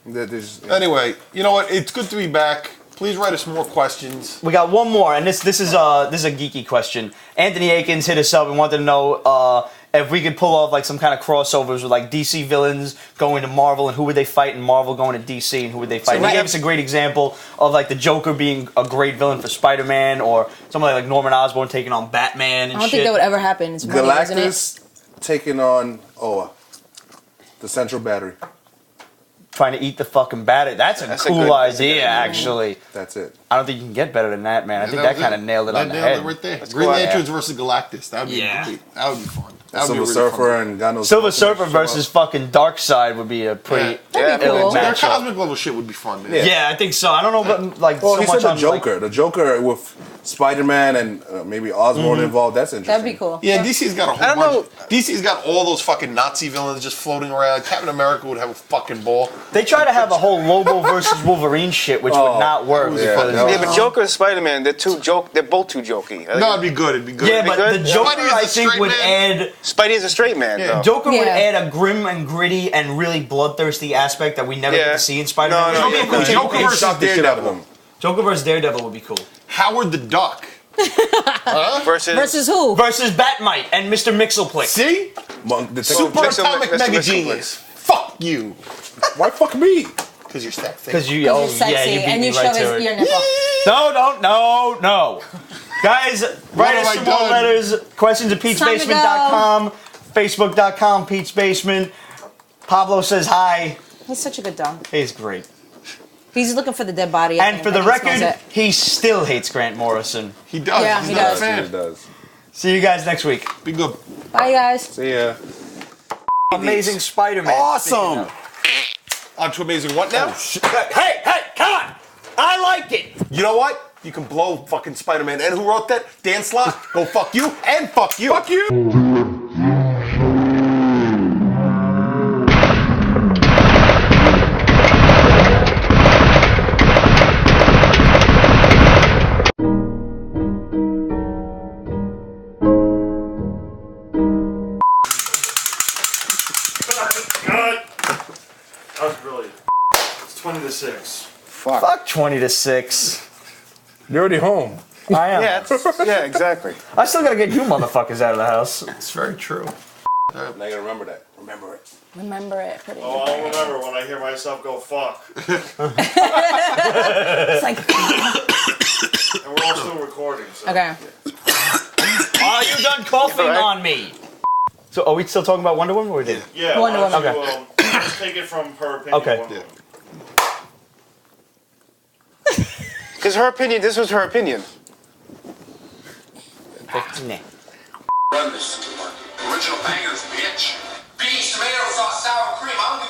Speaker 2: Anyway, you know what? It's good to be back. Please write us more questions.
Speaker 1: We got one more, and this is a geeky question. Anthony Akins hit us up and wanted to know if we could pull off like some kind of crossovers with like DC villains going to Marvel, and who would they fight, and Marvel going to DC, and who would they fight. And he gave us a great example of like the Joker being a great villain for Spider-Man, or somebody like Norman Osborn taking on Batman and
Speaker 6: I don't
Speaker 1: shit.
Speaker 6: think that would ever happen. It's money, isn't it?
Speaker 3: Galactus taking on the Central Battery.
Speaker 1: Trying to eat the fucking battery. That's a
Speaker 5: That's a
Speaker 1: cool
Speaker 5: good-
Speaker 1: idea, actually.
Speaker 3: That's it.
Speaker 1: I don't think you can get better than that, man. I think that kind of nailed it on the head.
Speaker 2: Right there.
Speaker 5: That's
Speaker 2: Green
Speaker 5: cool.
Speaker 2: Lanterns versus Galactus. That would be
Speaker 1: Yeah.
Speaker 2: great. That would be fun. That would be
Speaker 3: Silver
Speaker 2: really
Speaker 3: Surfer
Speaker 2: fun.
Speaker 3: and God knows.
Speaker 1: Silver
Speaker 3: what.
Speaker 1: Surfer versus fucking Darkseid would be a pretty
Speaker 6: That'd be
Speaker 1: ill
Speaker 6: cool.
Speaker 2: Their
Speaker 1: matchup.
Speaker 2: cosmic level shit would be fun, man.
Speaker 1: Yeah, I think so. I don't know about like
Speaker 3: Well,
Speaker 1: so
Speaker 3: he
Speaker 1: much
Speaker 3: said the
Speaker 1: on
Speaker 3: Joker. The Joker with Spider-Man and maybe Osborn involved. That's interesting.
Speaker 6: That'd be cool.
Speaker 2: Yeah, DC's got a
Speaker 5: I
Speaker 2: whole
Speaker 5: don't
Speaker 2: bunch. DC's got all those fucking Nazi villains just floating around. Captain America would have a fucking ball.
Speaker 1: They try to have a whole Lobo versus Wolverine shit, which would not work.
Speaker 3: yeah,
Speaker 1: because-
Speaker 3: that
Speaker 5: Yeah, but Joker and Spider-Man, they're both too jokey.
Speaker 2: No, it'd be good. It'd be good.
Speaker 1: yeah,
Speaker 2: It'd be
Speaker 1: but
Speaker 2: good.
Speaker 1: the Joker
Speaker 2: Spidey is
Speaker 1: I
Speaker 2: the
Speaker 1: think
Speaker 2: straight
Speaker 1: would
Speaker 2: man.
Speaker 1: add
Speaker 5: Spidey is a straight man,
Speaker 2: Yeah.
Speaker 5: though.
Speaker 1: Joker would
Speaker 6: Yeah.
Speaker 1: add a grim and gritty and really bloodthirsty aspect that we never get
Speaker 5: Yeah.
Speaker 1: to see in Spider-Man.
Speaker 5: No,
Speaker 1: Which would be
Speaker 5: yeah,
Speaker 1: cool.
Speaker 2: Joker
Speaker 3: He
Speaker 2: versus
Speaker 3: shot the shit out of
Speaker 2: Daredevil.
Speaker 3: him.
Speaker 1: Joker versus Daredevil would be cool.
Speaker 2: Howard the Duck.
Speaker 5: Versus
Speaker 6: who?
Speaker 1: Versus Batmite and Mr. Mixelplick.
Speaker 2: See?
Speaker 3: The
Speaker 2: Super
Speaker 5: Mix 'em-
Speaker 2: Atomic
Speaker 5: mix 'em
Speaker 2: Mega
Speaker 5: with
Speaker 2: Genius. Fuck you.
Speaker 3: Why fuck me?
Speaker 2: Because you're sexy.
Speaker 1: Because you,
Speaker 6: You're
Speaker 1: oh
Speaker 6: sexy
Speaker 1: yeah, you beat
Speaker 6: and
Speaker 1: me
Speaker 6: you
Speaker 1: right
Speaker 6: shove
Speaker 1: to
Speaker 6: his
Speaker 1: it.
Speaker 6: ear nipple.
Speaker 1: No. Guys, write
Speaker 2: have
Speaker 1: us
Speaker 2: I
Speaker 1: some more
Speaker 2: done?
Speaker 1: letters. Questions at
Speaker 6: time to
Speaker 1: Pete'sBasement.com, Facebook.com, Pete's Basement. Pablo says hi.
Speaker 6: He's such a good dog.
Speaker 1: He's great.
Speaker 6: He's looking for the dead body. I
Speaker 1: And
Speaker 6: think,
Speaker 1: for the
Speaker 6: he smells
Speaker 1: record,
Speaker 6: it.
Speaker 1: he still hates Grant Morrison.
Speaker 2: He does.
Speaker 6: Yeah,
Speaker 2: He's
Speaker 6: he
Speaker 2: not
Speaker 6: does.
Speaker 2: a
Speaker 3: He
Speaker 2: fan.
Speaker 3: does.
Speaker 1: See you guys next week.
Speaker 2: Be good.
Speaker 6: Bye, guys.
Speaker 3: See ya.
Speaker 1: Amazing Spider-Man.
Speaker 4: Awesome.
Speaker 2: On to Amazing What now?
Speaker 1: Hey, come on! I like it!
Speaker 2: You know what? You can blow fucking Spider-Man. And who wrote that? Dan Slott. Go fuck you and fuck you. Fuck you.
Speaker 1: That was brilliant. It's 20-6.
Speaker 5: Fuck.
Speaker 3: Fuck.
Speaker 1: Fuck 20-6.
Speaker 3: You're already home.
Speaker 1: I am.
Speaker 5: Yeah, exactly.
Speaker 1: I still gotta get you motherfuckers out of the house.
Speaker 2: It's very true.
Speaker 3: Now you gotta remember that. Remember it.
Speaker 6: Remember it. Put it in
Speaker 7: Oh,
Speaker 6: your
Speaker 7: I'll
Speaker 6: brain.
Speaker 7: remember when I hear myself go fuck.
Speaker 6: It's like,
Speaker 7: And we're all still recording. So.
Speaker 6: okay.
Speaker 1: Are you done coughing on me? So are we still talking about Wonder Woman or we did?
Speaker 7: Yeah,
Speaker 6: Wonder
Speaker 7: why don't
Speaker 6: Woman.
Speaker 7: you, just take it from her opinion.
Speaker 1: Okay.
Speaker 7: Wonder Woman.
Speaker 5: Because her opinion, this was her opinion.
Speaker 1: Nah.
Speaker 8: Run this supermarket. Original bangers, bitch. Beans, tomato sauce, sour cream. I don't give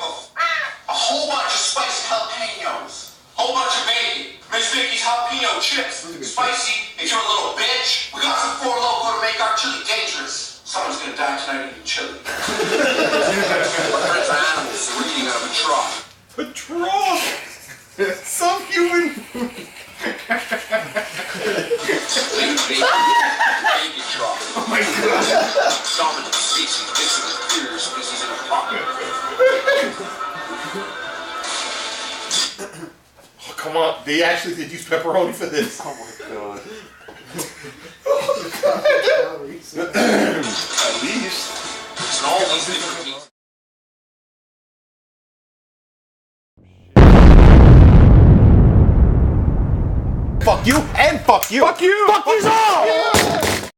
Speaker 8: a whole bunch of spiced jalapenos. Whole bunch of bacon. Miss Vicky's jalapeno chips. Spicy. If you're a little bitch. We got some Four Loko to make our chili dangerous. Someone's gonna die tonight eating chili. Birds are animals, so we're eating out of a trough.
Speaker 2: A trough. Some human.
Speaker 8: Baby trough. Oh my god. Dominant species. This is the inferior species in a pocket.
Speaker 2: Oh, come on. They actually did use pepperoni for this. Oh my god. At least.
Speaker 8: It's all these different meats.
Speaker 2: Fuck you and fuck you.
Speaker 3: Fuck you!
Speaker 2: Fuck you all!